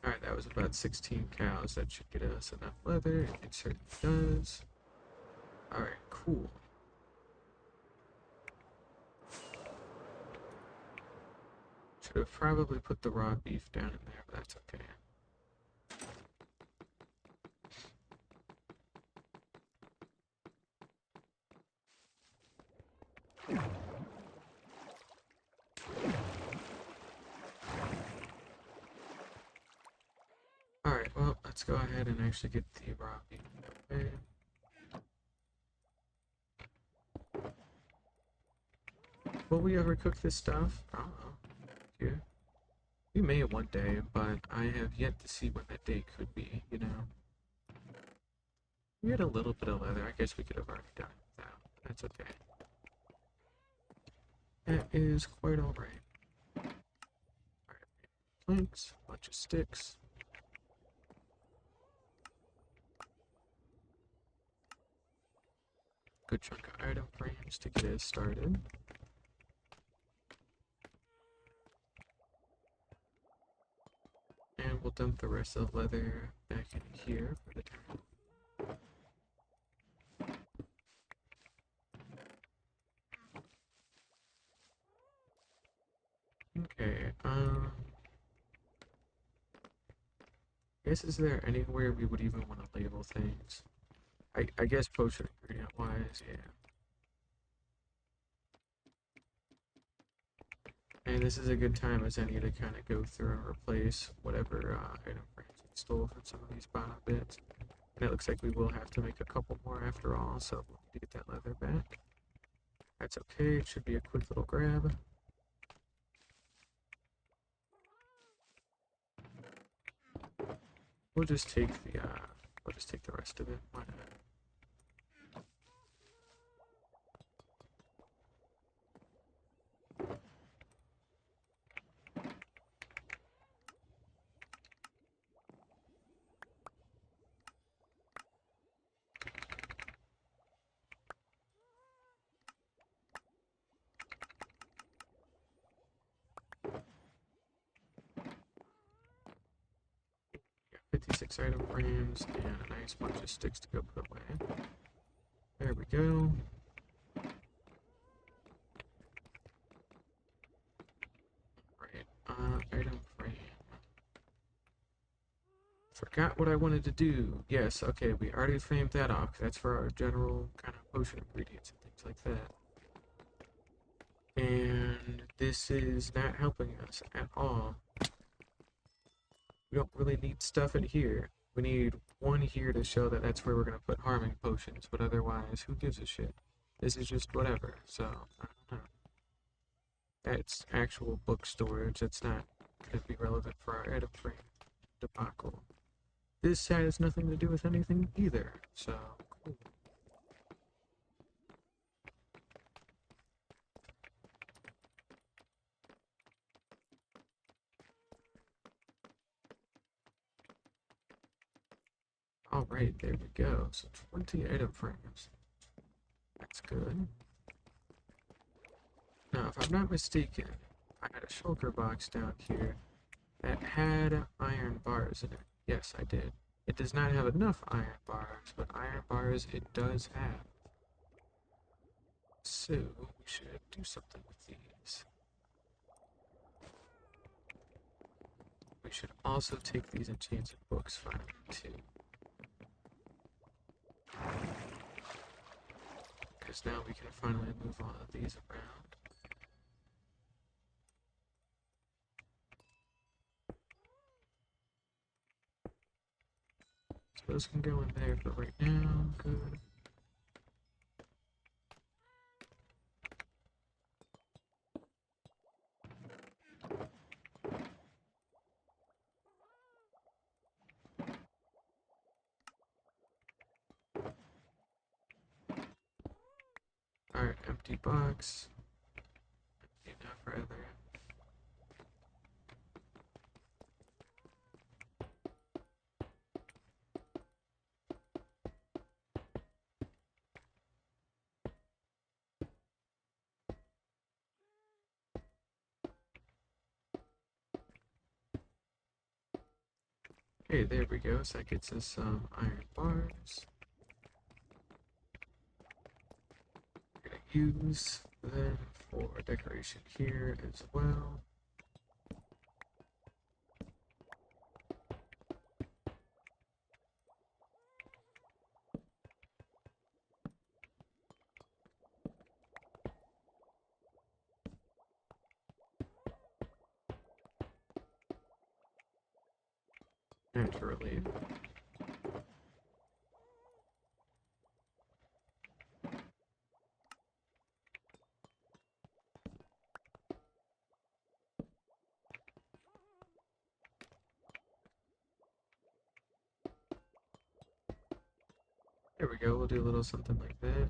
Alright, that was about 16 cows. That should get us enough leather. It certainly does. Alright, cool. Should have probably put the raw beef down in there, but that's okay. Alright, well, let's go ahead and actually get the raw beef away. Will we ever cook this stuff? I don't know. Yeah. We may one day, but I have yet to see when that day could be, you know? We had a little bit of leather. I guess we could have already done it without. That's okay. That is quite alright. Alright, planks, a bunch of sticks. Good chunk of item frames to get us started. And we'll dump the rest of the leather back in here for the time. Okay, guess is there anywhere we would even want to label things? I guess potion ingredient wise, yeah. And this is a good time as any to kind of go through and replace whatever item frames we stole from some of these bottom bits. And it looks like we will have to make a couple more after all, so we'll need to get that leather back. That's okay, it should be a quick little grab. We'll just take the rest of it. Why not? Got 56 item frames and a nice bunch of sticks to go put away. There we go. Right, item frame. Forgot what I wanted to do. Yes, okay, we already framed that off. That's for our general kind of potion ingredients and things like that. And this is not helping us at all. We don't really need stuff in here. We need one here to show that that's where we're going to put harming potions, but otherwise, who gives a shit? This is just whatever, so, I don't know. That's actual book storage. That's not going to be relevant for our item frame debacle. This has nothing to do with anything either, so, cool. Alright, there we go. So 20 item frames. That's good. Now, if I'm not mistaken, I had a shulker box down here that had iron bars in it. Yes, I did. It does not have enough iron bars, but iron bars it does have. So, we should do something with these. We should also take these enchanted books finally, too. Because now we can finally move all of these around. So those can go in there for right now. Good. Alright, empty box. Enough rather. Okay, there we go. So that gets us some iron bars. We're gonna use them for decoration here as well. Naturally. There we go, we'll do a little something like that.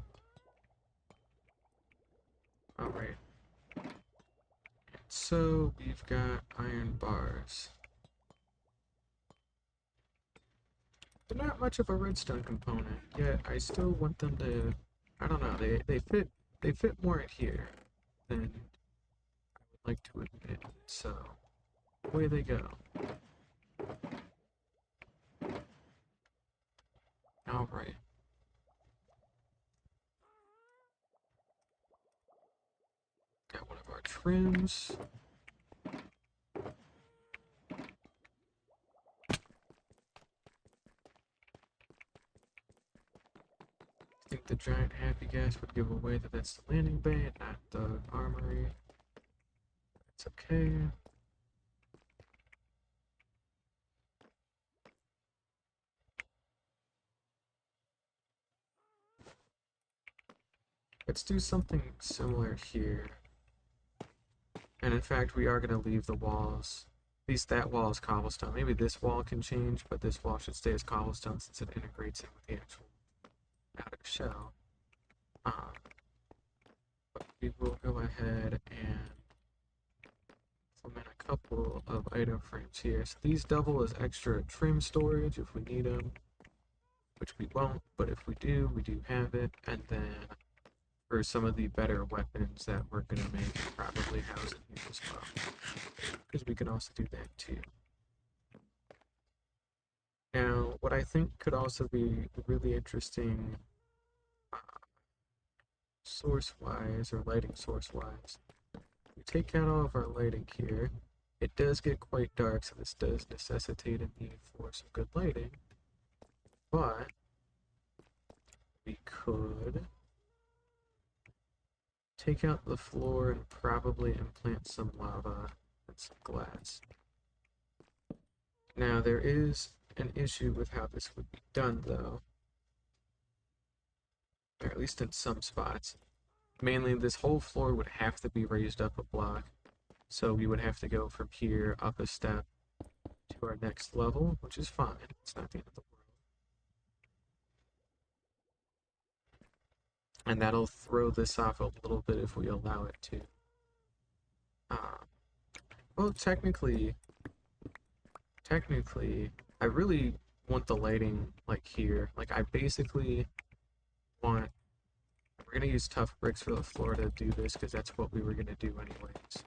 Alright. So we've got iron bars. They're not much of a redstone component, yet I still want them to, I don't know, they fit more in here than I would like to admit. So away they go. Alright. Got one of our trims. I think the giant happy gas would give away that that's the landing bay and not the armory. It's okay. Let's do something similar here. And in fact, we are going to leave the walls. At least that wall is cobblestone. Maybe this wall can change, but this wall should stay as cobblestone since it integrates in with the actual outer shell. Um, but we will go ahead and implement a couple of item frames here. So these double as extra trim storage if we need them, which we won't, but if we do have it. And then for some of the better weapons that we're going to make, probably house in here as well, because we can also do that too. Now, what I think could also be really interesting uh, source-wise, or lighting source-wise, we take out all of our lighting here. It does get quite dark, so this does necessitate a need for some good lighting, but we could take out the floor and probably implant some lava and some glass. Now, there is an issue with how this would be done, though, or at least in some spots. Mainly, this whole floor would have to be raised up a block, so we would have to go from here up a step to our next level, which is fine. It's not the end of the world. And that'll throw this off a little bit if we allow it to. Uh, well, technically, I really want the lighting like here. Like, I basically want. We're gonna use tough bricks for the floor to do this because that's what we were gonna do anyways.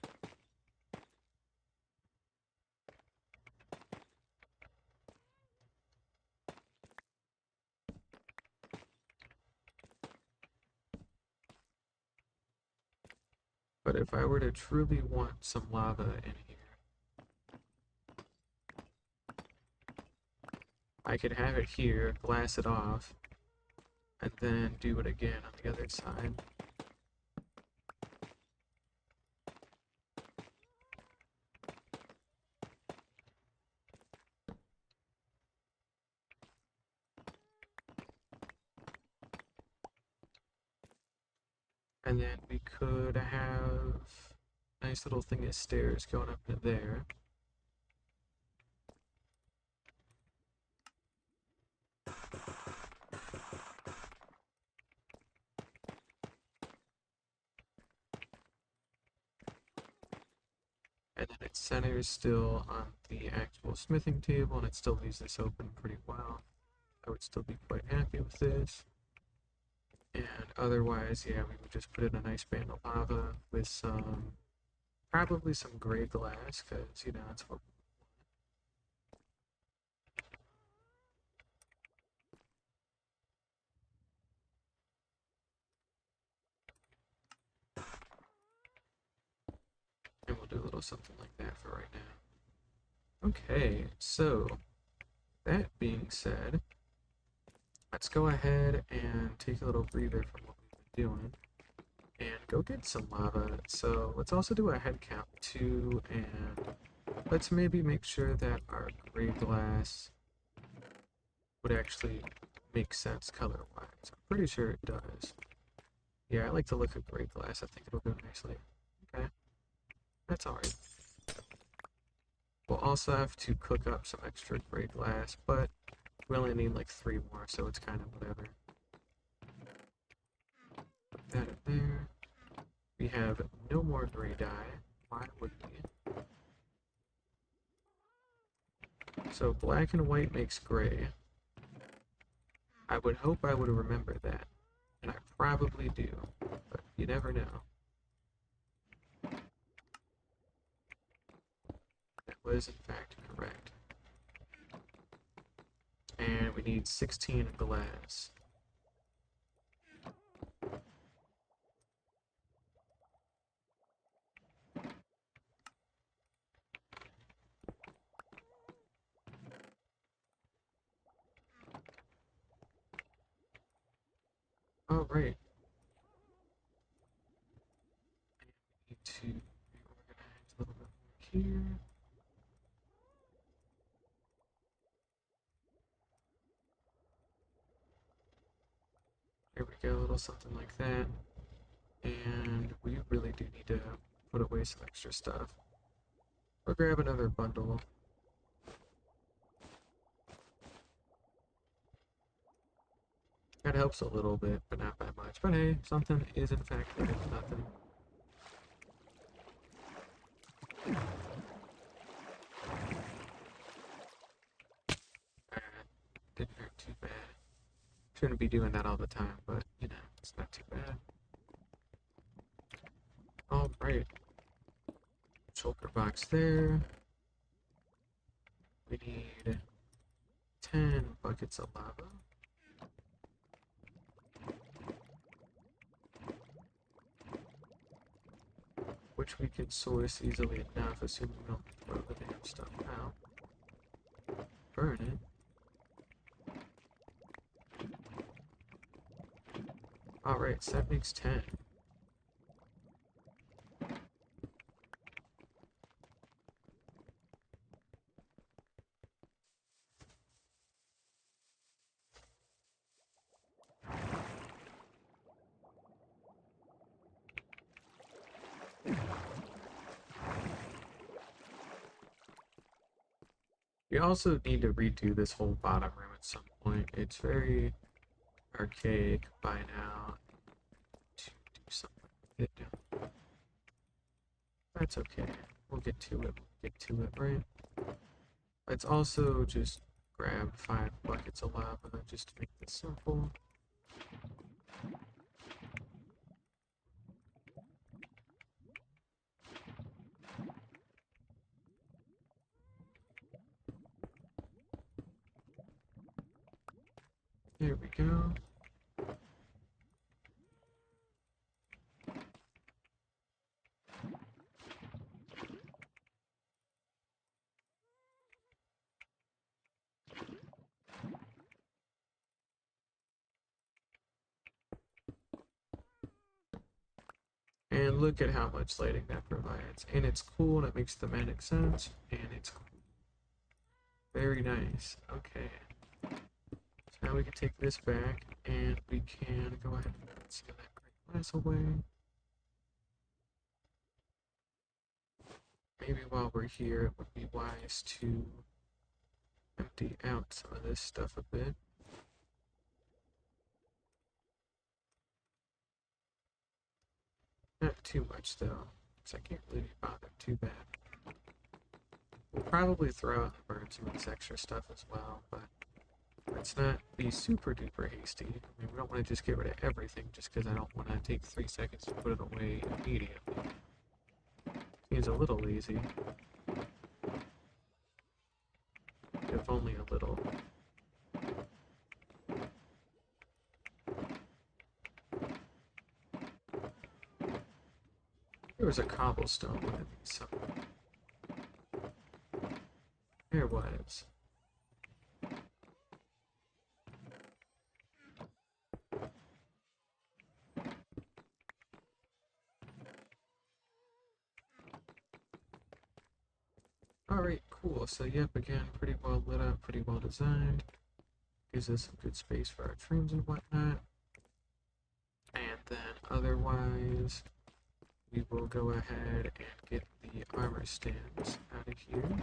But if I were to truly want some lava in here, I could have it here, glass it off, and then do it again on the other side. And then we could have a nice little thing of stairs going up to there. And then it centers still on the actual smithing table, and it still leaves this open pretty well. I would still be quite happy with this. And otherwise, yeah, we would just put in a nice band of lava with some, probably some gray glass, because, you know, that's what. And we'll do a little something like that for right now. Okay, so that being said, let's go ahead and take a little breather from what we've been doing and go get some lava. So let's also do a head count too, and let's maybe make sure that our gray glass would actually make sense color-wise. I'm pretty sure it does. Yeah, I like to look at gray glass. I think it'll go nicely. Okay, that's alright. We'll also have to cook up some extra gray glass, but we only need like 3 more, so it's kind of whatever. Put that in there. We have no more gray dye. Why would we? So black and white makes gray. I would hope I would remember that, and I probably do, but you never know. That was in fact correct. And we need 16 glass. Oh, right. I need to reorganize a little bit more here. There we go, a little something like that. And we really do need to put away some extra stuff. Or grab another bundle. That helps a little bit, but not by much. But hey, something is in fact better than nothing. Didn't hurt too bad. Shouldn't be doing that all the time, but you know, it's not too bad. Alright. Shulker box there. We need 10 buckets of lava. Which we can source easily enough, assuming we don't throw the damn stuff out. Burn it. Alright, so that makes 10. We also need to redo this whole bottom room at some point. It's very archaic by now. To do something with it. That's okay. We'll get to it. Right? Let's also just grab 5 buckets of lava just to make this simple. There we go. And look at how much lighting that provides. And it's cool, and it makes thematic sense, and it's cool. Very nice. Okay. So now we can take this back, and we can go ahead and seal that great glass away. Maybe while we're here, it would be wise to empty out some of this stuff a bit. Not too much, though, because I can't really be bothered too bad. We'll probably throw out and burn some of this extra stuff as well, but let's not be super duper hasty. I mean, we don't want to just get rid of everything just because I don't want to take 3 seconds to put it away immediately. Seems a little lazy. If only a little. There was a cobblestone one of these somewhere. There was. Alright, cool. So yep, again, pretty well lit up, pretty well designed. Gives us some good space for our trains and whatnot. And then otherwise, we will go ahead and get the armor stands out of here.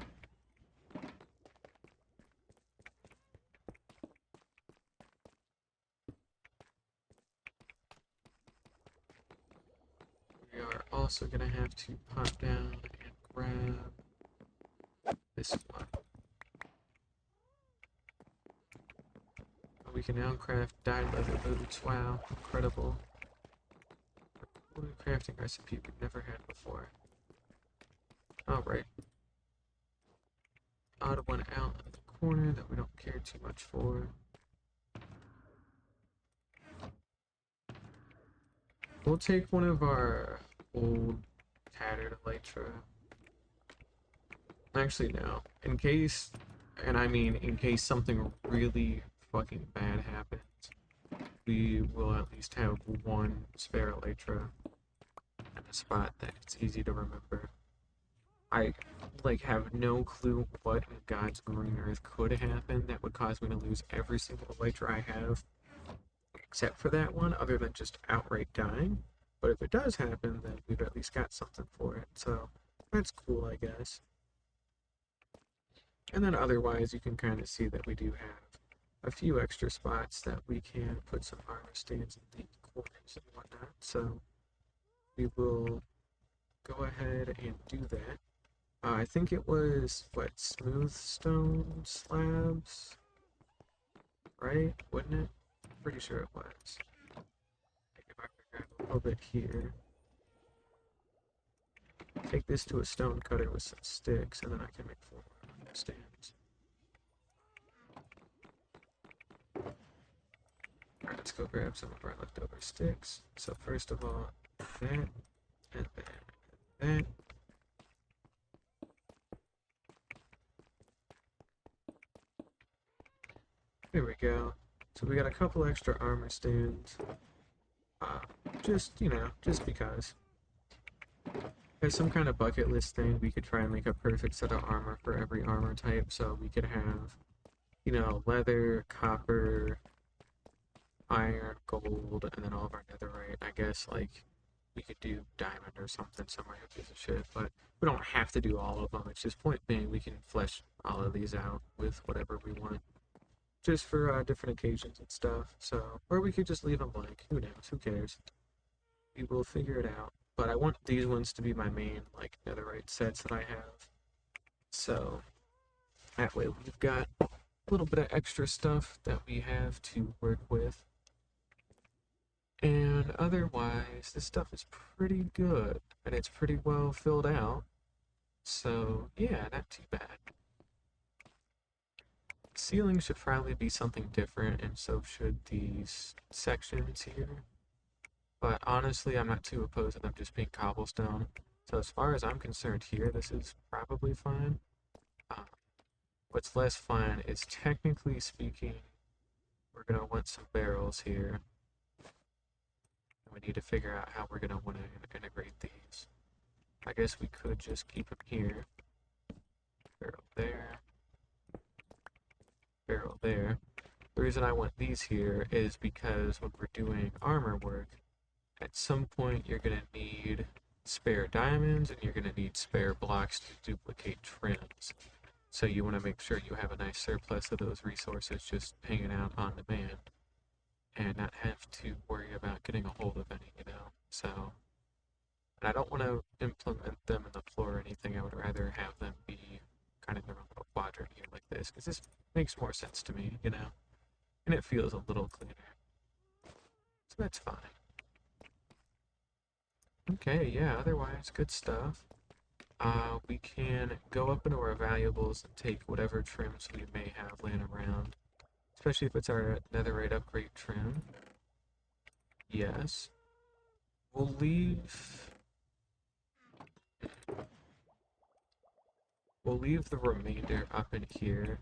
We are also going to have to pop down and grab this one. We can now craft dyed leather boots. Wow, incredible. What a crafting recipe we've never had before. Alright. Odd one out in the corner that we don't care too much for. We'll take one of our old tattered elytra. Actually, no. In case, and I mean in case something really fucking bad happens, we will at least have one spare elytra at a spot that it's easy to remember. I, like, have no clue what in God's green earth could happen that would cause me to lose every single elytra I have, except for that one, other than just outright dying. But if it does happen, then we've at least got something for it. So that's cool, I guess. And then otherwise, you can kind of see that we do have a few extra spots that we can put some armor stands in the corners and whatnot. So we will go ahead and do that. I think it was, what, smooth stone slabs, right? Wouldn't it? Pretty sure it was. If I could grab a little bit here, take this to a stone cutter with some sticks, and then I can make 4 more stands. Alright, let's go grab some of our leftover sticks. So first of all, that, and that. There we go. So we got a couple extra armor stands. Uh, just, just because. As some kind of bucket list thing, we could try and make a perfect set of armor for every armor type. So we could have, leather, copper, iron, gold, and then all of our netherite. I guess, like, we could do diamond or something somewhere, who gives a shit. But we don't have to do all of them. It's just point being, we can flesh all of these out with whatever we want. Just for different occasions and stuff. So, or we could just leave them blank. Who knows? Who cares? We will figure it out. But I want these ones to be my main, like, netherite sets that I have. So, that way we've got a little bit of extra stuff that we have to work with. And otherwise, this stuff is pretty good. And it's pretty well filled out. So, yeah, not too bad. Ceiling should probably be something different, and so should these sections here. But honestly, I'm not too opposed to them just being cobblestone. So as far as I'm concerned here, this is probably fine. Uh, what's less fine is, technically speaking, we're going to want some barrels here. And we need to figure out how we're going to want to integrate these. I guess we could just keep them here. Barrel there. Barrel there. The reason I want these here is because when we're doing armor work, at some point you're going to need spare diamonds and you're going to need spare blocks to duplicate trims. So you want to make sure you have a nice surplus of those resources just hanging out on demand and not have to worry about getting a hold of any. So, and I don't want to implement them in the floor or anything. I would rather have them be kind of in their own little quadrant here like this, because this makes more sense to me, and it feels a little cleaner. So that's fine. Okay, yeah, otherwise, good stuff. We can go up into our valuables and take whatever trims we may have laying around, especially if it's our netherite upgrade trim. Yes. We'll leave the remainder up in here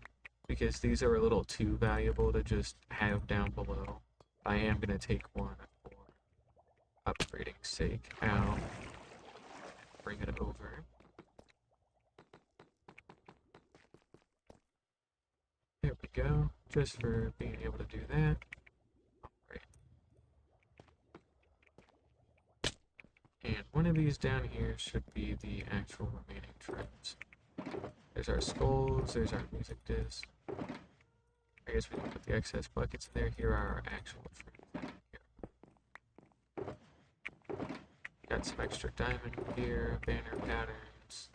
because these are a little too valuable to just have down below. I am going to take one for upgrading sake out, bring it over. There we go, just for being able to do that. Alright. And one of these down here should be the actual remaining trims. There's our skulls, there's our music disc. I guess we can put the excess buckets in there. Here are our actual trims. Got some extra diamond gear, banner patterns.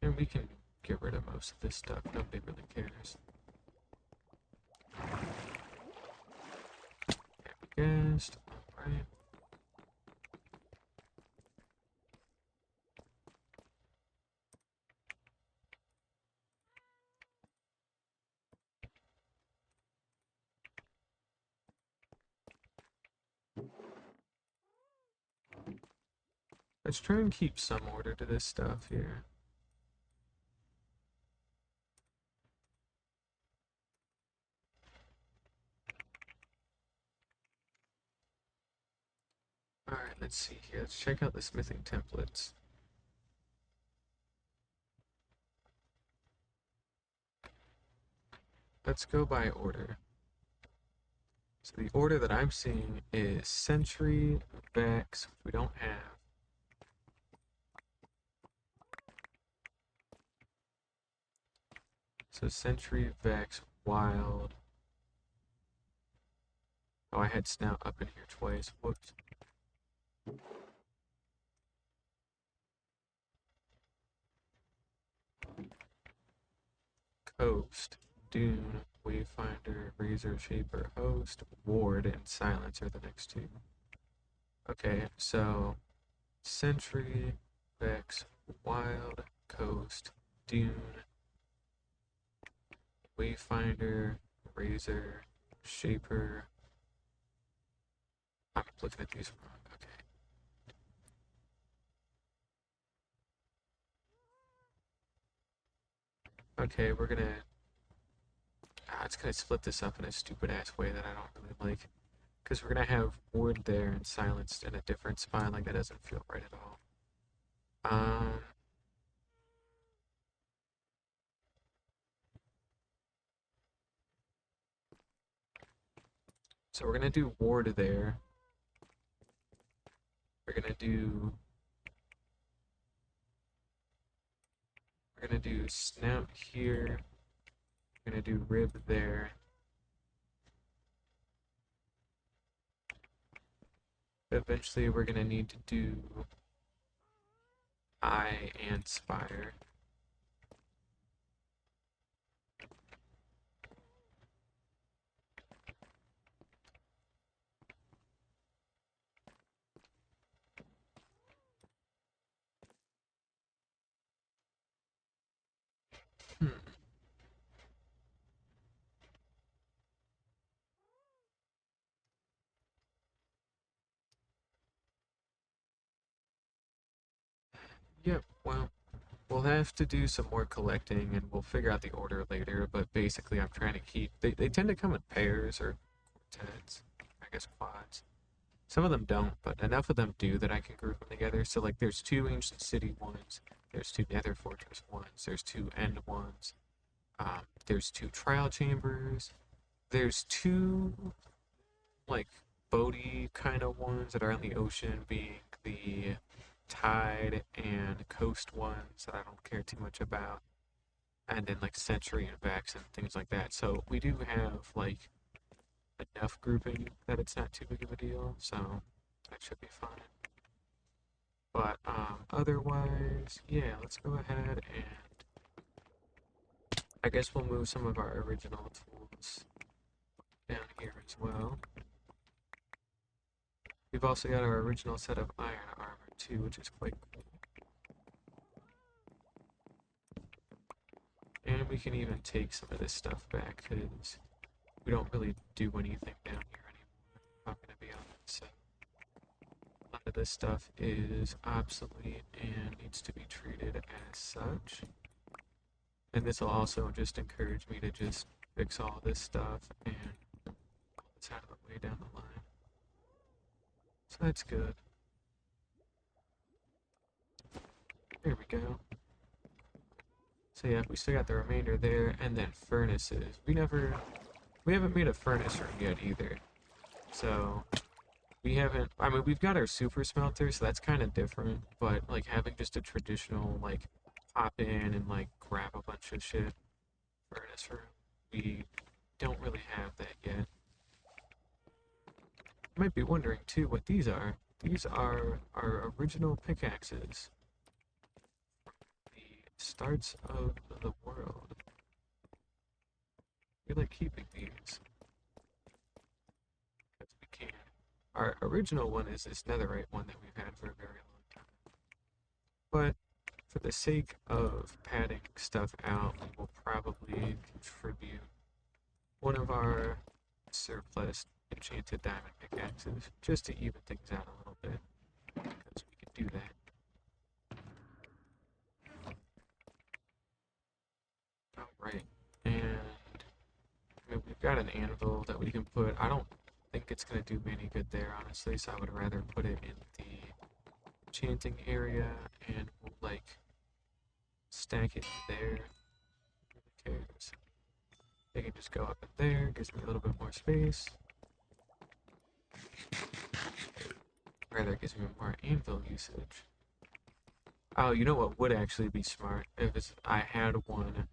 And we can get rid of most of this stuff. Nobody really cares. Guest. Alright. Let's try and keep some order to this stuff here. Alright, let's see here. Let's check out the smithing templates. let's go by order. So the order that I'm seeing is Sentry, Vex, which we don't have. So Sentry, Vex, Wild. Oh, I had Snout up in here twice. Whoops. Coast, Dune, Wayfinder, Razor, Shaper, Host, Ward, and Silence are the next two. Okay, so Sentry, Vex, Wild, Coast, Dune, Wayfinder, Razor, Shaper. I'm looking at these wrong. Okay, we're gonna. It's gonna split this up in a stupid ass way that I don't really like. Because we're gonna have Ward there and Silenced in a different spot. Like, that doesn't feel right at all. Um, so we're gonna do Ward there. We're gonna do. We're gonna do Snout here. We're gonna do Rib there. Eventually, we're gonna need to do Eye and Spire. Hmm. Yep, well, we'll have to do some more collecting and we'll figure out the order later, but basically I'm trying to keep they tend to come in pairs or quartets, I guess quads. Some of them don't, but enough of them do that I can group them together. So like there's two Ancient City ones, there's two Nether Fortress ones, there's two End ones, there's two Trial Chambers, there's two like boaty kind of ones that are in the ocean, being the Tide and Coast ones that I don't care too much about, and then like Century and Vex and things like that. So we do have like enough grouping that it's not too big of a deal, so that should be fine. But otherwise, yeah, let's go ahead and I guess we'll move some of our original tools down here as well. We've also got our original set of iron armor too, which is quite cool. And we can even take some of this stuff back because we don't really do anything down here anymore. I'm not gonna be honest. So a lot of this stuff is obsolete and needs to be treated as such. And this will also just encourage me to just fix all this stuff and it's out of the way down the line. So that's good. There we go. So yeah, we still got the remainder there, and then furnaces. We haven't made a furnace room yet either. So we haven't, I mean, we've got our super smelter, so that's kind of different, but like having just a traditional, like, hop in and like grab a bunch of shit furnace room, we don't really have that yet. You might be wondering too what these are. These are our original pickaxes. The starts of the world. We like keeping these because we can. Our original one is this netherite one that we've had for a very long time. But for the sake of padding stuff out, we will probably contribute one of our surplus enchanted diamond pickaxes just to even things out a little bit. Because we can do that. Alright. And I mean, we've got an anvil that we can put. I don't think it's going to do me any good there, honestly, so I would rather put it in the enchanting area and we'll, like, stack it there. Who cares? They can just go up in there, gives me a little bit more space. Rather, it gives me more anvil usage. Oh, you know what would actually be smart? I had one,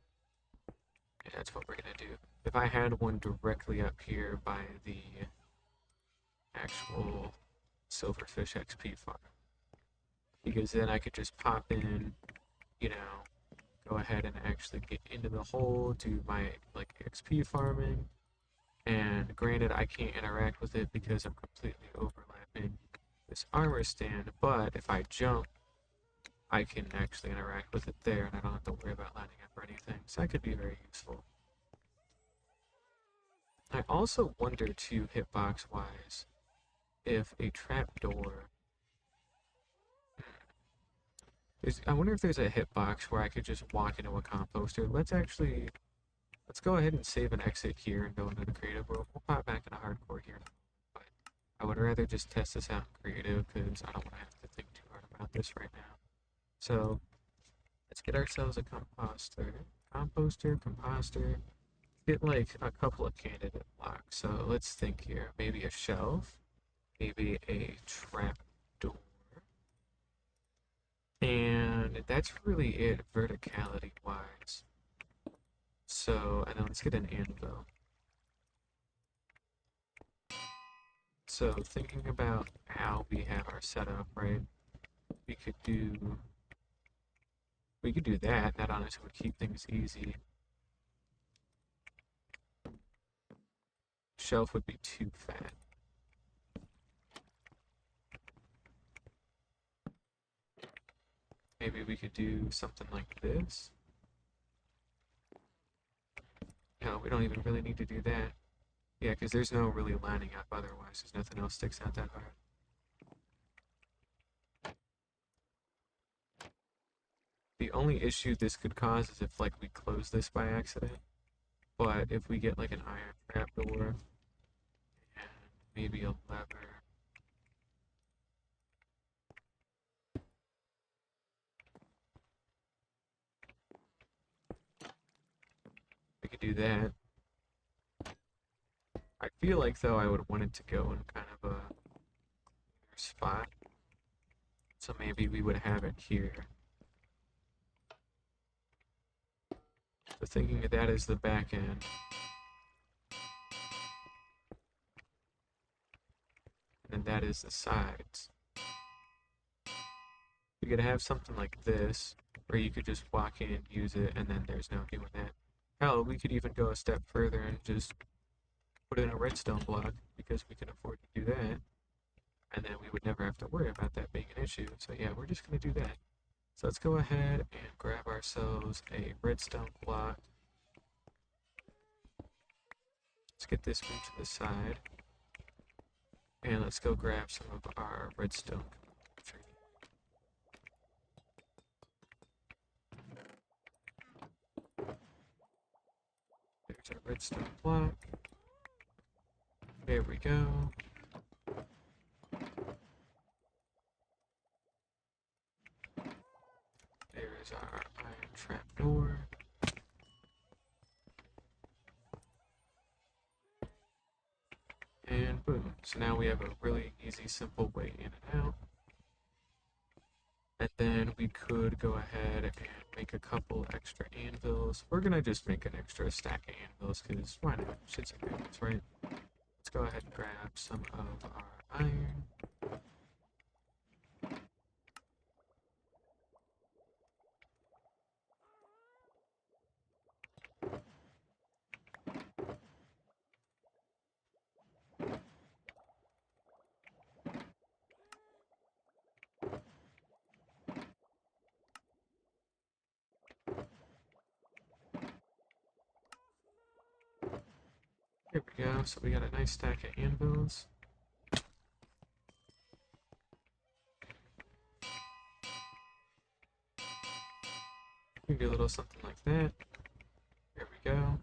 yeah, that's what we're gonna do. If I had one directly up here by the actual Silverfish XP farm. Because then I could just pop in, you know, go ahead and actually get into the hole, do my like XP farming, and granted I can't interact with it because I'm completely overlapping this armor stand, but if I jump, I can actually interact with it there and I don't have to worry about lining up or anything, so that could be very useful. I also wonder too, hitbox wise, if a trapdoor I wonder if there's a hitbox where I could just walk into a composter. Let's go ahead and save and exit here and go into the creative world. We'll pop back into hardcore here, but I would rather just test this out in creative because I don't want to have to think too hard about this right now. So let's get ourselves a composter. Composter. Get like a couple of candidate blocks. So let's think here. Maybe a shelf, maybe a trap door. And that's really it verticality wise. So, and then let's get an anvil. So thinking about how we have our setup, right? We could do that. That honestly would keep things easy. Shelf would be too fat. Maybe we could do something like this. No, we don't even really need to do that. Yeah, because there's no really lining up otherwise. There's nothing else sticks out that hard. The only issue this could cause is if like we close this by accident. But if we get like an iron trapdoor and maybe a lever. We could do that. I feel like though I would want it to go in kind of a spot. So maybe we would have it here. So thinking of that as the back end. And then that is the sides. You could have something like this, where you could just walk in, use it, and then there's no doing that. Hell, we could even go a step further and just put in a redstone block, because we can afford to do that. And then we would never have to worry about that being an issue. So yeah, we're just going to do that. So let's go ahead and grab ourselves a redstone block. Let's get this one to the side. And let's go grab some of our redstone tree. There's our redstone block. There we go. There's our iron trapdoor. And boom. So now we have a really easy, simple way in and out. And then we could go ahead and make a couple extra anvils. We're gonna just make an extra stack of anvils, because why not? Shit's a good one, right? Let's go ahead and grab some of our iron. There we go, so we got a nice stack of anvils. We can do a little something like that. There we go.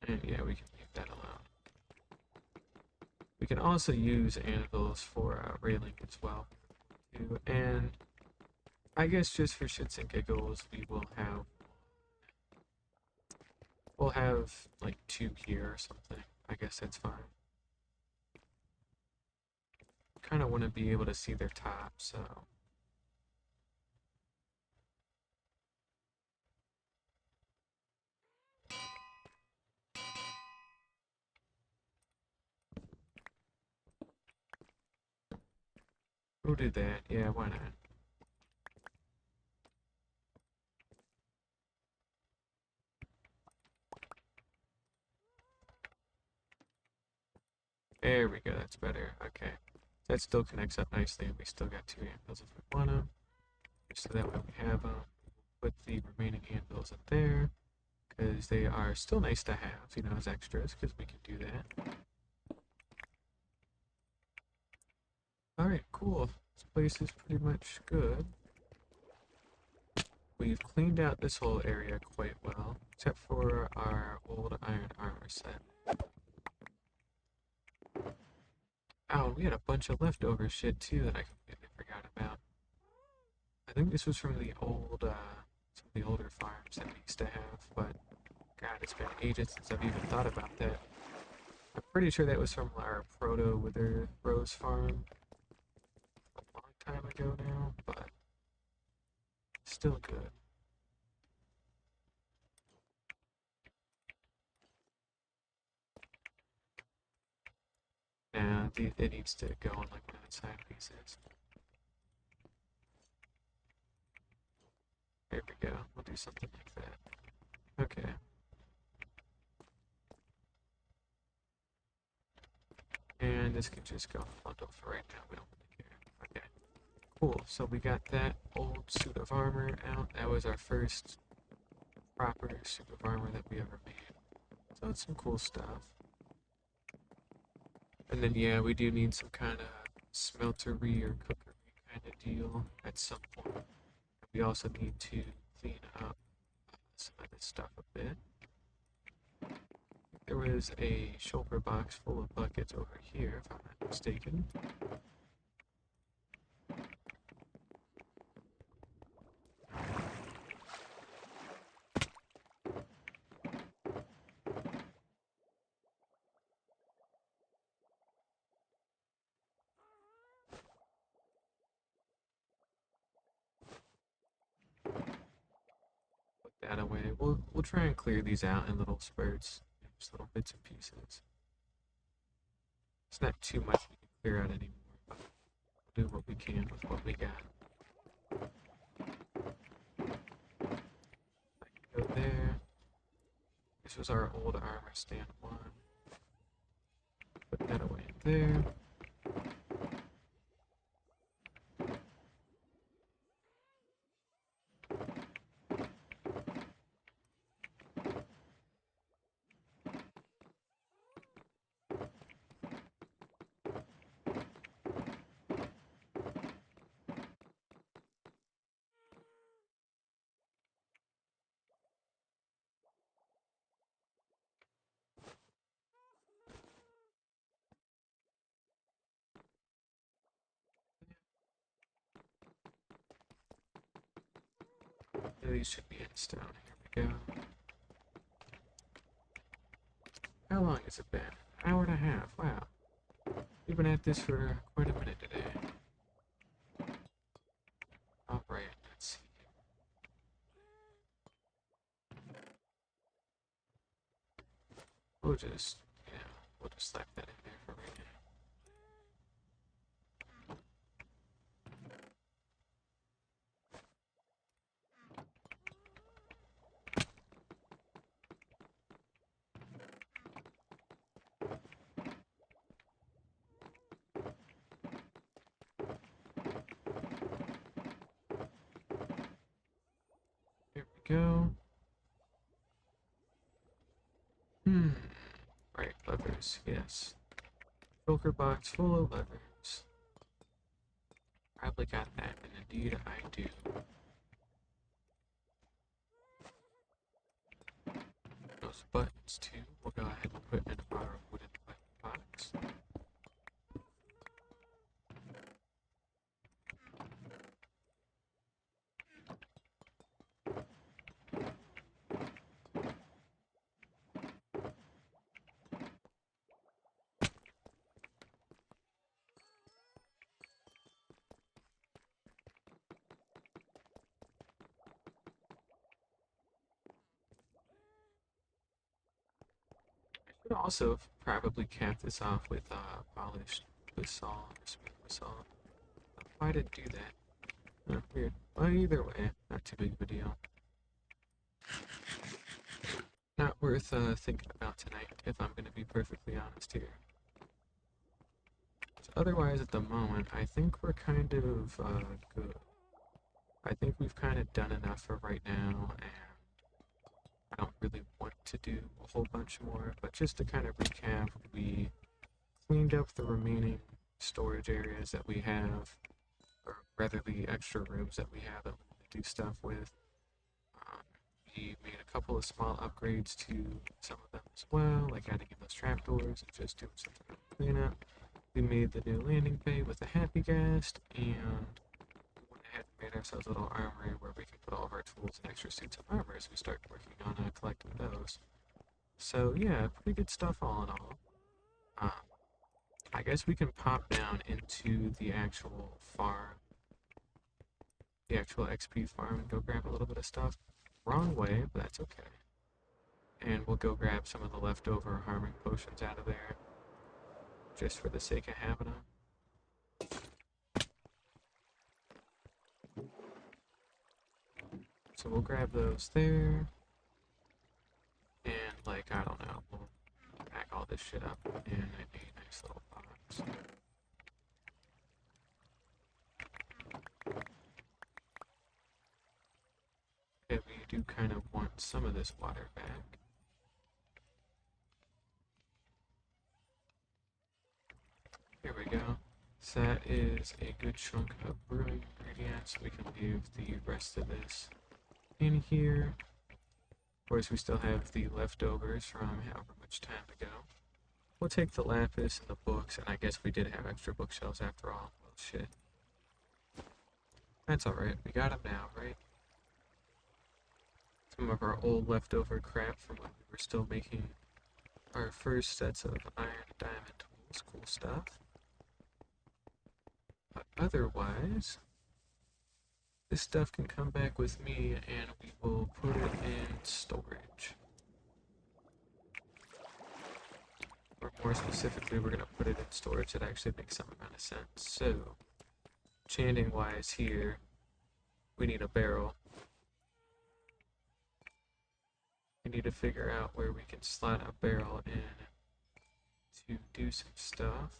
And yeah, we can leave that alone. We can also use anvils for railing as well. And I guess just for shits and giggles, we'll have like two here or something. I guess that's fine. Kind of want to be able to see their top, so we'll do that. Yeah, why not? There we go, that's better. Okay. That still connects up nicely, and we still got two anvils if we want them. So that way we have them. Put the remaining anvils in there, because they are still nice to have, you know, as extras, because we can do that. Alright, cool. This place is pretty much good. We've cleaned out this whole area quite well, except for our old iron armor set. Oh, we had a bunch of leftover shit too that I completely forgot about. I think this was from the old, some of the older farms that we used to have, but God, it's been ages since I've even thought about that. I'm pretty sure that was from our proto-wither rose farm a long time ago now, but still good. Nah, it needs to go on like one of the side pieces. There we go. We'll do something like that. Okay. And this can just go bundle for right now. We don't really care. Okay. Cool. So we got that old suit of armor out. That was our first proper suit of armor that we ever made. So that's some cool stuff. And then yeah, we do need some kind of smeltery or cookery kind of deal at some point. We also need to clean up some of this stuff a bit. There was a shulker box full of buckets over here, if I'm not mistaken. Put that away. We'll try and clear these out in little spurts, just little bits and pieces. It's not too much we can clear out anymore, but we'll do what we can with what we got. Go there. This was our old armor stand one. Put that away in there. These should be in stone. Here we go. How long has it been? An hour and a half. Wow. We've been at this for quite a minute today. Alright, let's see. We'll just, we'll just slap that in there for right now. Here we go. Right, levers, yes. Shulker box full of levers. Probably got that, and indeed I do. Those buttons too, we'll go ahead and put in our wooden button box. Could also probably cap this off with polished basalt, smooth basalt. Why did it do that? Oh, weird. Well, either way, not too big of a deal. Not worth thinking about tonight, if I'm going to be perfectly honest here. So otherwise, at the moment, I think we're kind of good. I think we've kind of done enough for right now, and I don't really want to do a whole bunch more. But just to kind of recap, we cleaned up the remaining storage areas that we have, or rather the extra rooms that we have that we need to do stuff with. Um, we made a couple of small upgrades to some of them as well, like adding in those trapdoors and just doing something cleanup. We made the new landing bay with the happy guest, and we went ahead and made ourselves a little armory where we can put all of our tools and extra suits of armor as we start working on collecting those. So yeah, pretty good stuff all in all. Um, I guess we can pop down into the actual farm, the actual XP farm, and go grab a little bit of stuff. Wrong way, but that's okay. And we'll go grab some of the leftover harming potions out of there, just for the sake of having them. So we'll grab those there, and like, I don't know, we'll pack all this shit up in a nice little box. Okay, we do kind of want some of this water back. Here we go. So that is a good chunk of brewing ingredients. We can leave the rest of this in here. Of course, we still have the leftovers from however much time ago. We'll take the lapis and the books, and I guess we did have extra bookshelves after all. Well, shit. That's alright, we got them now, right? Some of our old leftover crap from when we were still making our first sets of iron and diamond tools. Cool stuff. But otherwise, this stuff can come back with me and we will put it in storage. Or more specifically, we're going to put it in storage that actually makes some amount of sense. So, chanting wise here, we need a barrel. We need to figure out where we can slot a barrel in to do some stuff.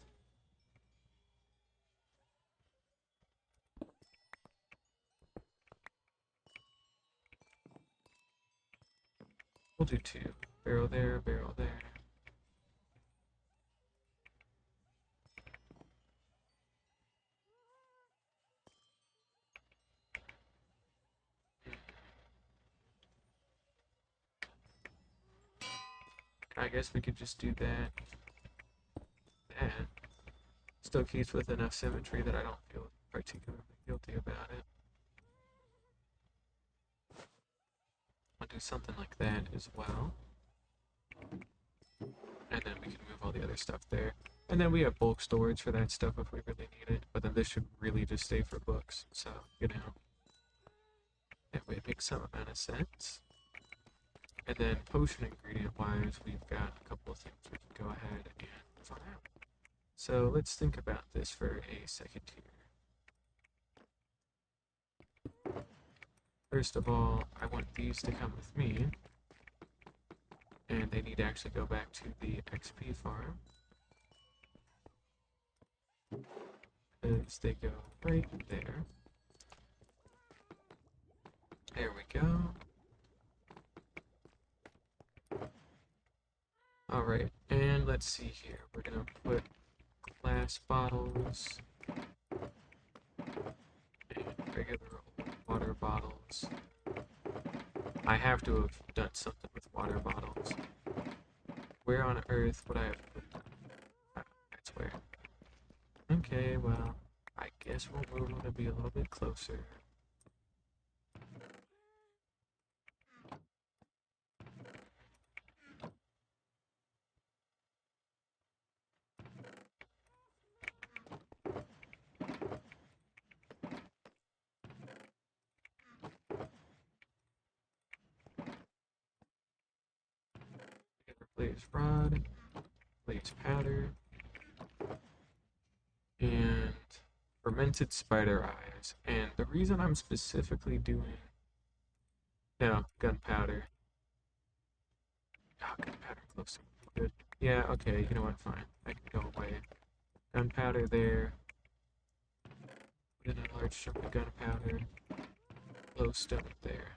We'll do two. Barrel there, barrel there. I guess we could just do that. That still keeps with enough symmetry that I don't feel particularly guilty about it. I'll do something like that as well. And then we can move all the other stuff there. And then we have bulk storage for that stuff if we really need it. But then this should really just stay for books. So, you know, that way it makes some amount of sense. And then potion ingredient wise, we've got a couple of things we can go ahead and move on out. So let's think about this for a second here. First of all, I want these to come with me. And they need to actually go back to the XP farm. As they go right there. There we go. Alright, and let's see here. We're gonna put glass bottles and regular water bottles. I have to have done something with water bottles. Where on earth would I have put them? That's where. Okay, well, I guess we'll move them to be a little bit closer. Replace rod. use powder and fermented spider eyes. And the reason I'm specifically doing no gunpowder. Oh, gunpowder close to good. Yeah, okay, you know what? Fine. I can go away. Gunpowder there. Then a large chunk of gunpowder. Glowstone there.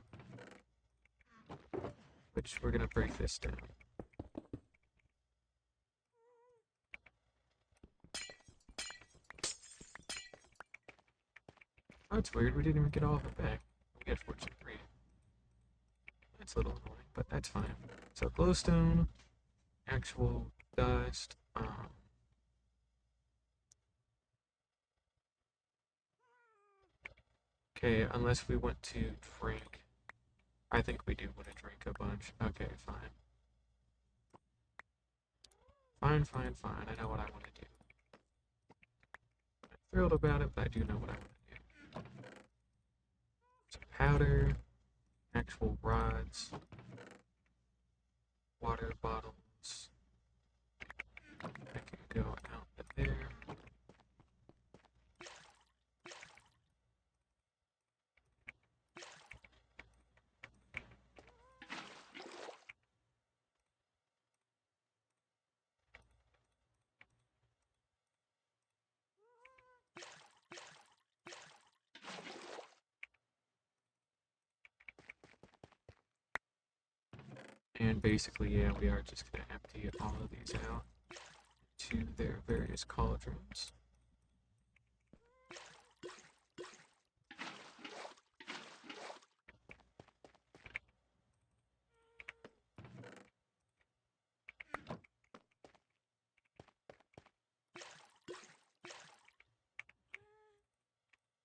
Which we're gonna break this down. Oh, it's weird. We didn't even get all of it back. We got fortune 3. That's a little annoying, but that's fine. So glowstone, actual dust. Okay, unless we want to drink. I think we do want to drink a bunch. Okay, fine. Fine, fine, fine. I know what I want to do. I'm thrilled about it, but I do know what I want to do. Some powder, actual rods, water bottles. I can go out there. And basically, yeah, we are just going to empty all of these out to their various cauldrons.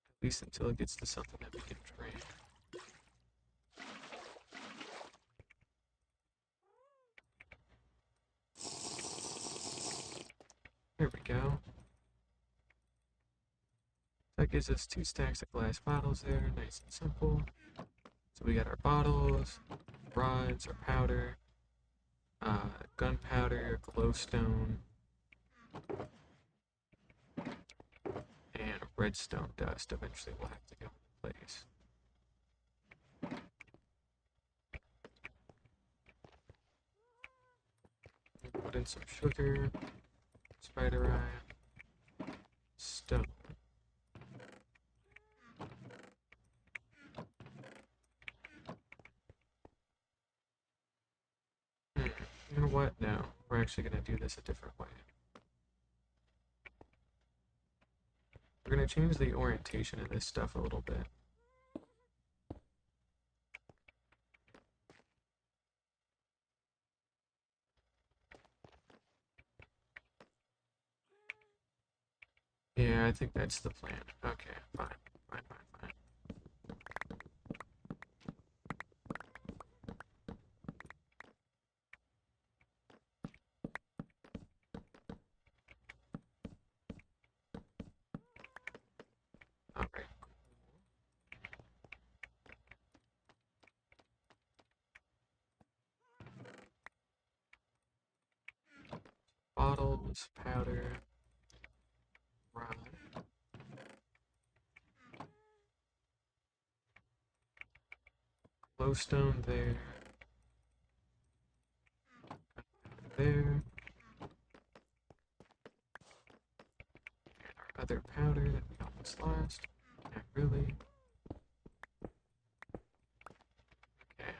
At least until it gets to something that we can drink. There we go. That gives us 2 stacks of glass bottles there, nice and simple. So we got our bottles, rods, our powder, gunpowder, glowstone, and redstone dust. Eventually we'll have to go into place. Put in some sugar, spider eye, stone. You know what? No, we're actually going to do this a different way. We're going to change the orientation of this stuff a little bit. Yeah, I think that's the plan. Okay, fine, fine, fine, fine. Alright. Bottles, powder, rod. Glowstone there. There. And our other powder that we almost lost. Not really. Okay.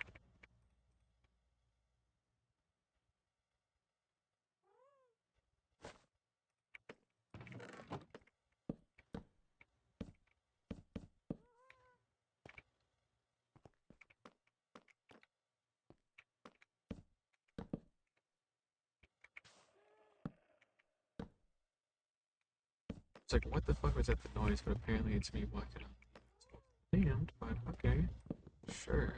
It's like, what the fuck was that the noise? But apparently it's me walking up. Damned, but okay. Sure.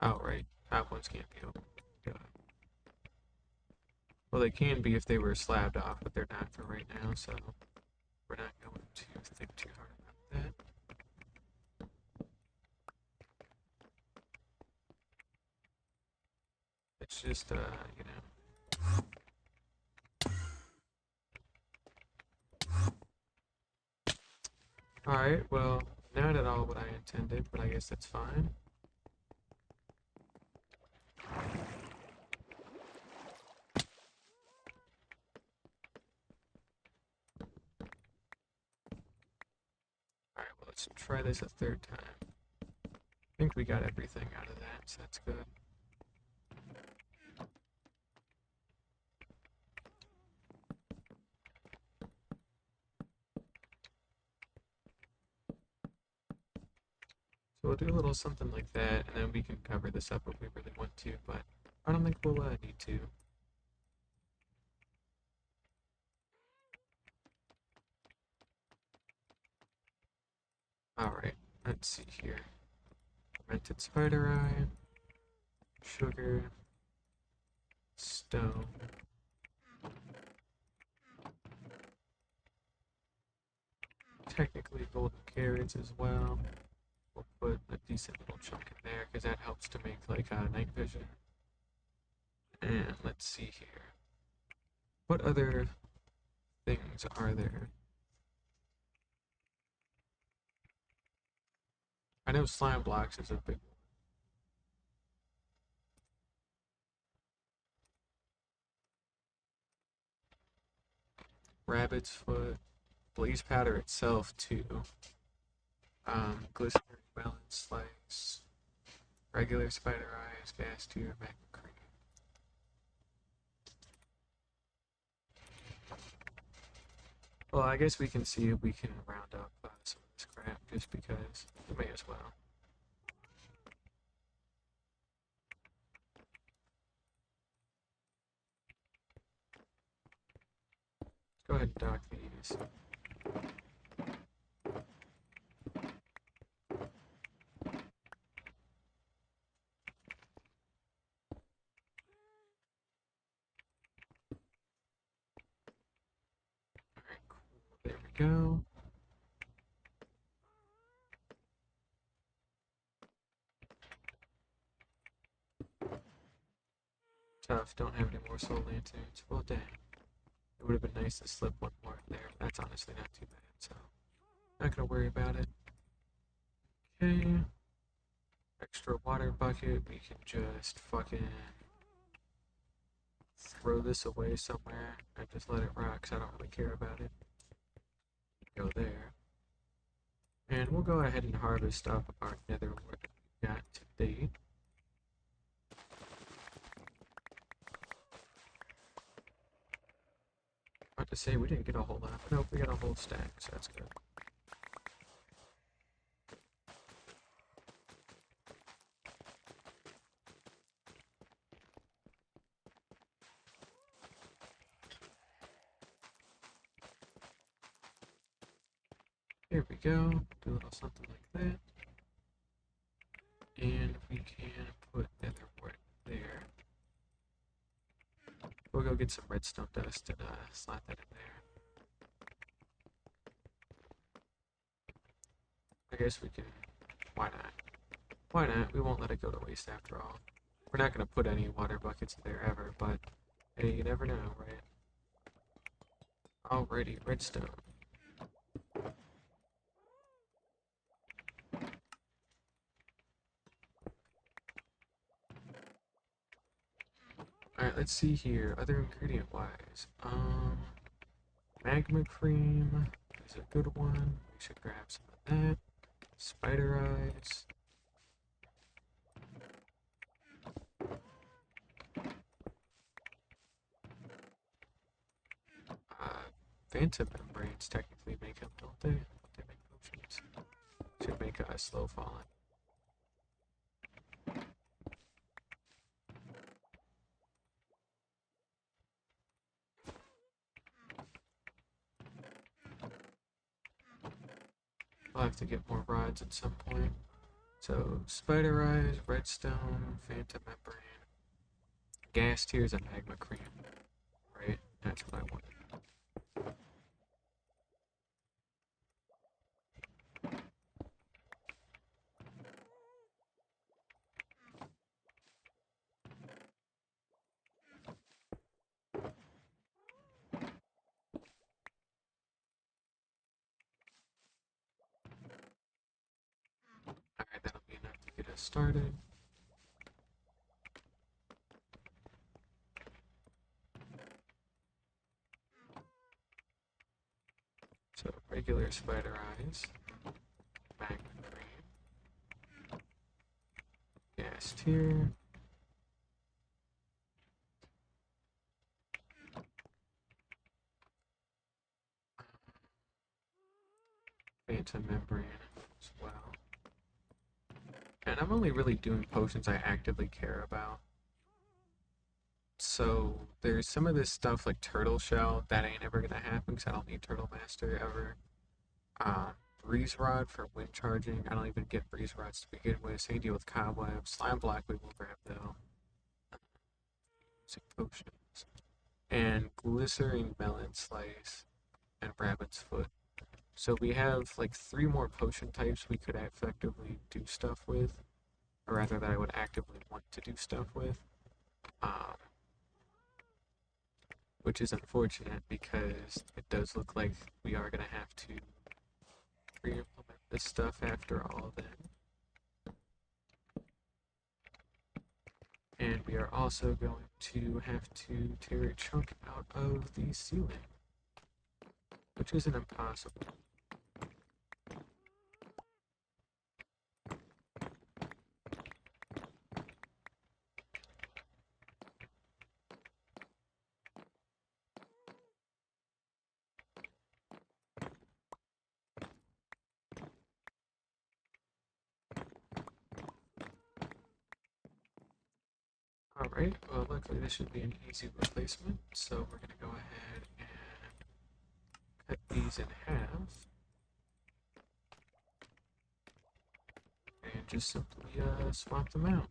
Oh, right. That ones can't be opened. Got it. Well, they can be if they were slabbed off, but they're not for right now, so we're not going to think too hard about that. It's just, you know. Alright, well, not at all what I intended, but I guess that's fine. Alright, well, let's try this a third time. I think we got everything out of that, so that's good. So we'll do a little something like that, and then we can cover this up if we really want to, but I don't think we'll need to. Alright, let's see here. Fermented spider eye, sugar, stone. Technically golden carrots as well. We'll put a decent little chunk in there because that helps to make like night vision. And let's see here. What other things are there? I know slime blocks is a big one. Rabbit's foot, blaze powder itself too. Glycerin melon slice, regular spider eyes, gas tube, magma cream. Well, I guess we can see if we can round up some of this crap just because we may as well. Go ahead and dock these. Alright, cool. There we go. Tough, don't have any more soul lanterns. Well, dang. It would have been nice to slip one more in there, but that's honestly not too bad, so not gonna worry about it. Okay. Extra water bucket, we can just fucking throw this away somewhere and just let it rock because I don't really care about it. Go there. And we'll go ahead and harvest up our nether wart that we got to date. About to say we didn't get a whole lot. Nope, we got a whole stack, so that's good. Here we go. Do a little something like that. And we can put nether wart there. We'll go get some redstone dust and slot that in there. I guess we can. Why not? Why not? We won't let it go to waste after all. We're not going to put any water buckets there ever, but hey, you never know, right? Alrighty, redstone. Alright, let's see here. Other ingredient wise. Magma cream is a good one. We should grab some of that. Spider eyes. Phantom membranes technically make them, don't they? They make potions. Should make a slow falling. I'll have to get more rods at some point. So, spider eyes, redstone, phantom membrane, gas tears, and magma cream. That's what I wanted. Alright, that'll be enough to get us started. So regular spider eyes, magnet green, gas tier, phantom membrane as well. And I'm only really doing potions I actively care about. So there's some of this stuff like turtle shell that ain't ever gonna happen because I don't need turtle master ever. Breeze rod for wind charging. I don't even get breeze rods to begin with. Same deal with cobweb. Slime block we will grab though. Music potions and glycerin melon slice and rabbit's foot. So we have like 3 more potion types we could effectively do stuff with, or rather that I would actively want to do stuff with. Um, which is unfortunate because it does look like we are going to have to re-implement this stuff after all then. And we are also going to have to tear a chunk out of the ceiling, which isn't impossible. Alright, well luckily this should be an easy replacement, so we're going to go ahead and cut these in half. And just simply swap them out.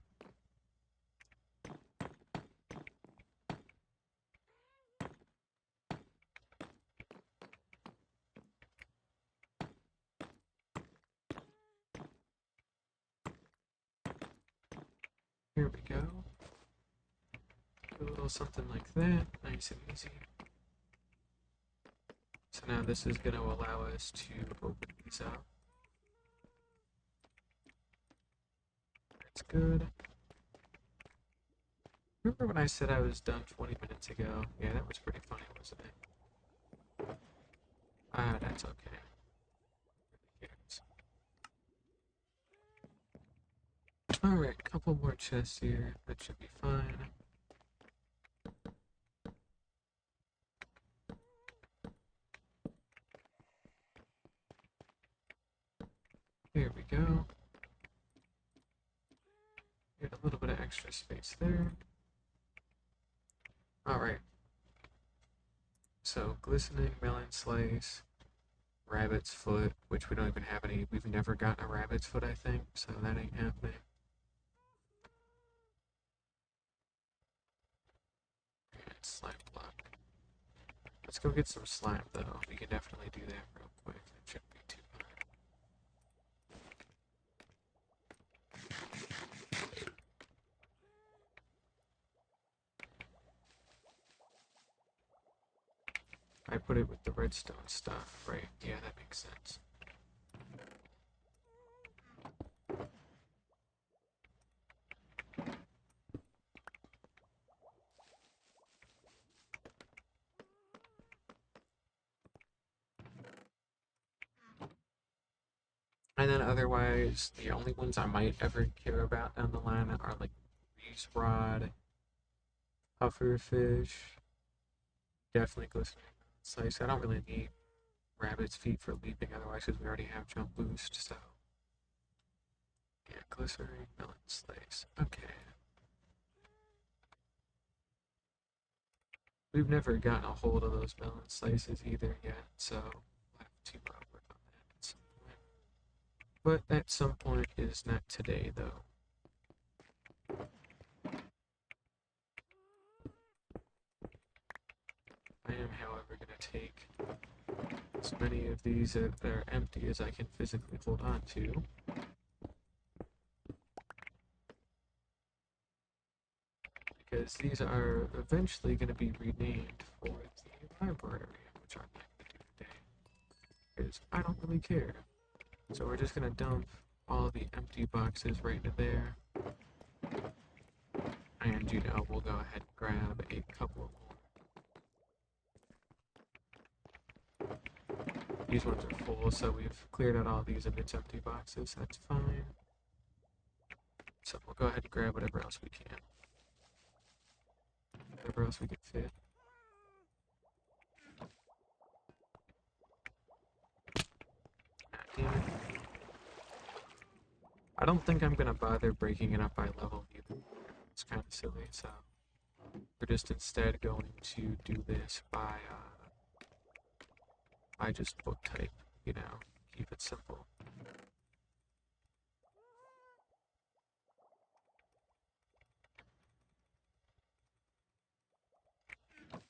Here we go. A little something like that, nice and easy. So now this is going to allow us to open these up. That's good. Remember when I said I was done 20 minutes ago? Yeah, that was pretty funny, wasn't it? Ah, that's okay. Alright, couple more chests here. That should be fine. Here we go. Get a little bit of extra space there. Alright. So, glistening melon slice, rabbit's foot, which we don't even have any. We've never gotten a rabbit's foot, I think, so that ain't happening. And slime block. Let's go get some slime, though. We can definitely do that real quick. It shouldn't be too hard. I put it with the redstone stuff, right? Yeah, that makes sense. And then otherwise, the only ones I might ever care about down the line are like Reese Rod, Pufferfish, definitely Glistening Slice. I don't really need Rabbit's Feet for leaping otherwise because we already have Jump Boost, so. Yeah, Glycerin, Melon Slice. Okay. We've never gotten a hold of those melon slices either yet, so we'll have to work on that at some point. But at some point is not today, though. to take as many of these that are empty as I can physically hold on to. Because these are eventually going to be renamed for the library, which I'm not going to do today. Because I don't really care. So we're just going to dump all the empty boxes right into there. And, you know, we'll go ahead and grab a couple more. These ones are full, so we've cleared out all these of its empty boxes. That's fine. So we'll go ahead and grab whatever else we can. Whatever else we can fit. And I don't think I'm gonna bother breaking it up by level either. It's kind of silly, so we're just instead going to do this by just book type, you know, keep it simple.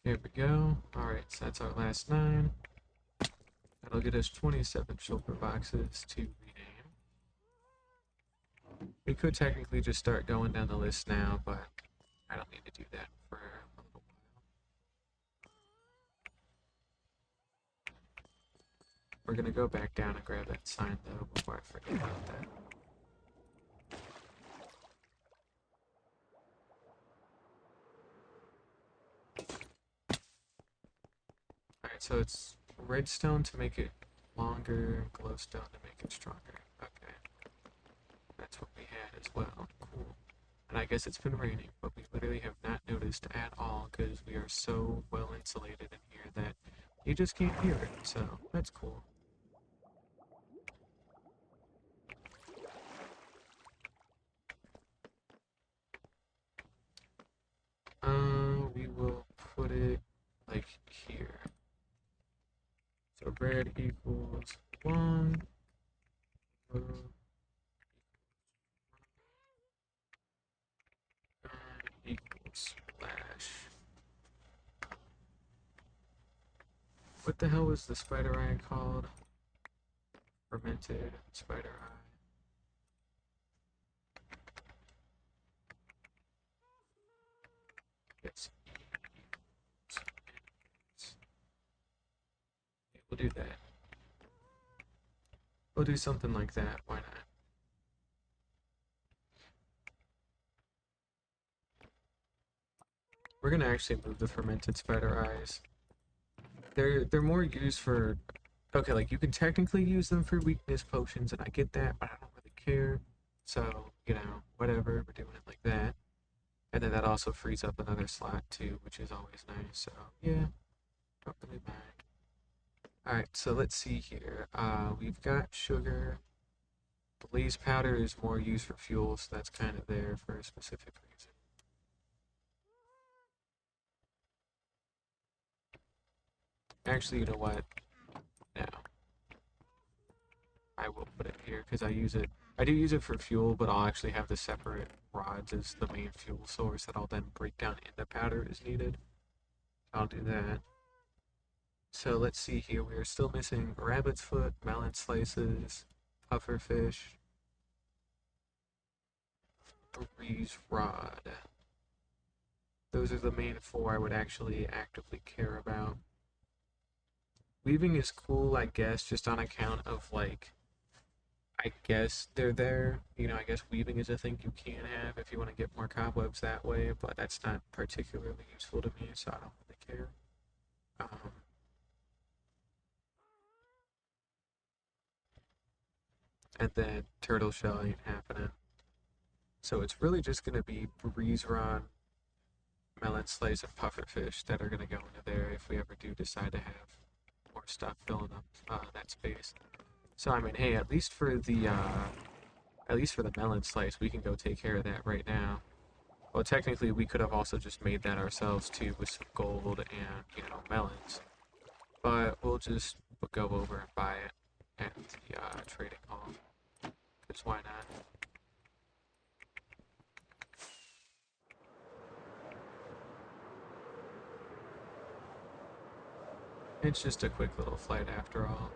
Here we go. Alright, so that's our last 9. That'll get us 27 shulker boxes to rename. We could technically just start going down the list now, but I don't need to do that for a little while. We're gonna go back down and grab that sign though before I forget about that. Alright, so it's redstone to make it longer, glowstone to make it stronger. Okay. That's what we had as well. Cool. And I guess it's been raining, but we literally have not noticed at all because we are so well insulated in here that you just can't hear it, so that's cool. We will put it like here. So red equals 1. Equals splash. What the hell was the spider eye called? Fermented spider eye. Yes. We'll do that. We'll do something like that. Why not? We're gonna actually move the fermented spider eyes. They're more used for, okay, like you can technically use them for weakness potions, and I get that, but I don't really care. So, you know, whatever, we're doing it like that. And then that also frees up another slot too, which is always nice. So yeah, don't really mind. Alright, so let's see here. We've got sugar. Blaze powder is more used for fuel, so that's kind of there for a specific reason. Actually, you know what? No. I will put it here because I use it. I do use it for fuel, but I'll actually have the separate rods as the main fuel source that I'll then break down into powder as needed. I'll do that. So let's see here. We are still missing rabbit's foot, melon slices, pufferfish, breeze rod. Those are the main 4 I would actually actively care about. Weaving is cool, I guess, just on account of like, I guess they're there. You know, I guess weaving is a thing you can have if you want to get more cobwebs that way, but that's not particularly useful to me, so I don't really care. And then turtle shell ain't happening. So it's really just gonna be breeze rod, melon slice, and pufferfish that are gonna go into there if we ever do decide to have more stuff filling up that space. So I mean, hey, at least for the melon slice, we can go take care of that right now. Well, technically, we could have also just made that ourselves too with some gold and, you know, melons. But we'll just go over and buy it at the trading hall. Because why not? It's just a quick little flight after all.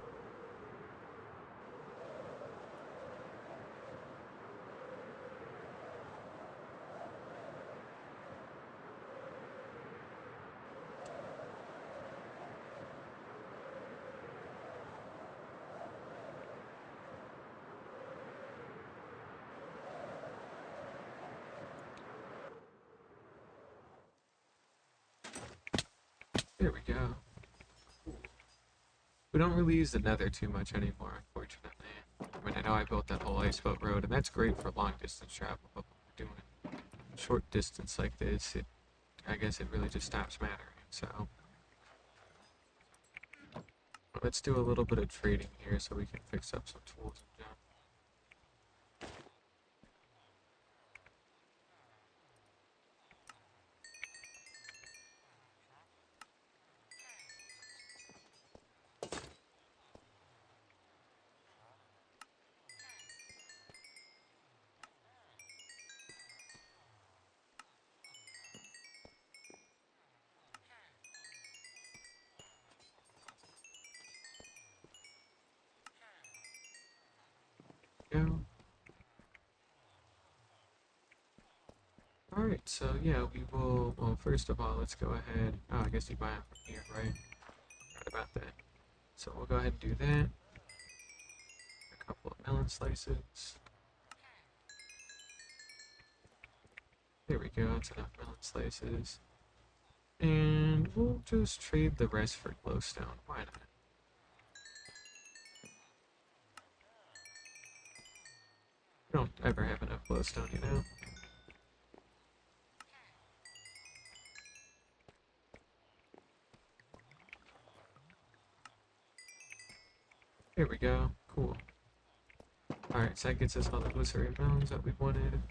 There we go. We don't really use the nether too much anymore, unfortunately. I mean, I know I built that whole ice boat road, and that's great for long distance travel, but when we're doing short distance like this, I guess it really just stops mattering. So let's do a little bit of trading here so we can fix up some tools and junk. Go. Alright, so yeah, we will, well, first of all, let's go ahead, oh, I guess you buy them from here, right? Right about that. So we'll go ahead and do that. A couple of melon slices. There we go, that's enough melon slices. And we'll just trade the rest for glowstone, why not? We don't ever have enough glowstone, you know? There we go, cool. Alright, so that gets us all the glycerin melons that we wanted.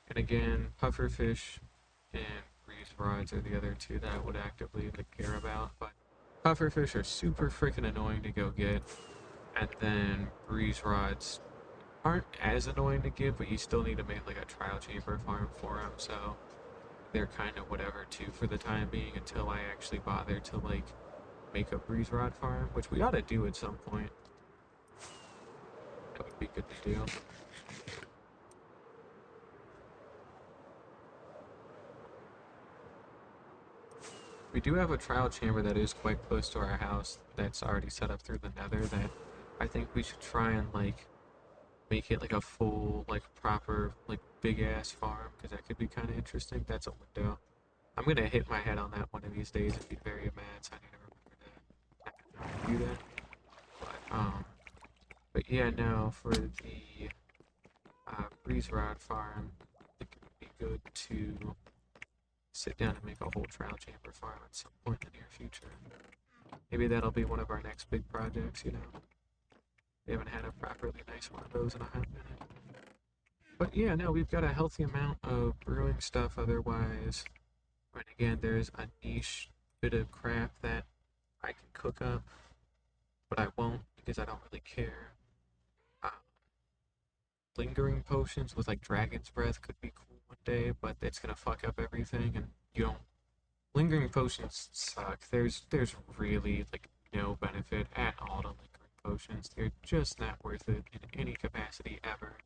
And again, pufferfish and breeze rods are the other two that I would actively care about, but pufferfish are super freaking annoying to go get, and then breeze rods aren't as annoying to get, but you still need to make like a trial chamber farm for them, so they're kind of whatever too for the time being until I actually bother to like make a breeze rod farm, which we ought to do at some point. That would be good to do. We do have a trial chamber that is quite close to our house that's already set up through the nether that I think we should try and like make it like a full like proper like big ass farm because that could be kind of interesting. That's a window. I'm gonna hit my head on that one of these days and be very mad, so I need to remember to do that. But yeah, no, for the breeze rod farm, it would be good to sit down and make a whole trial chamber farm at some point in the near future. Maybe that'll be one of our next big projects, you know? We haven't had a properly nice one of those in a hot minute. But yeah, no, we've got a healthy amount of brewing stuff otherwise. And again, there's a niche bit of crap that I can cook up, but I won't because I don't really care. Uh, Lingering potions with like dragon's breath could be cool one day, but it's gonna fuck up everything, and you don't. Lingering potions suck. There's really like no benefit at all to lingering potions. They're just not worth it in any capacity ever.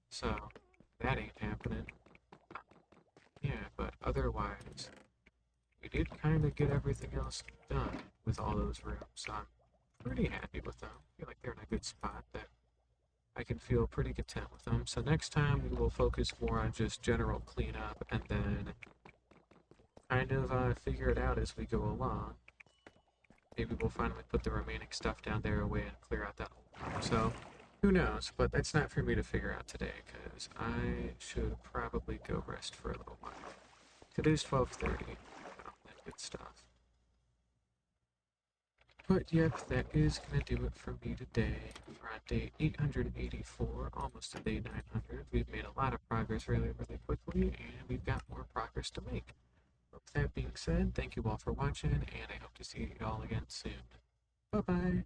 So that ain't happening. Yeah, but otherwise, we did kind of get everything else done with all those rooms. So I'm pretty happy with them. I feel like they're in a good spot that I can feel pretty content with them. So next time we will focus more on just general cleanup and then kind of figure it out as we go along. Maybe we'll finally put the remaining stuff down there away and clear out that whole room. So who knows? But that's not for me to figure out today because I should probably go rest for a little while. Today's 12:30. That good stuff. But yep, that is gonna do it for me today. We're on day 884, almost to day 900. We've made a lot of progress really, really quickly, and we've got more progress to make. But with that being said, thank you all for watching, and I hope to see you all again soon. Bye bye!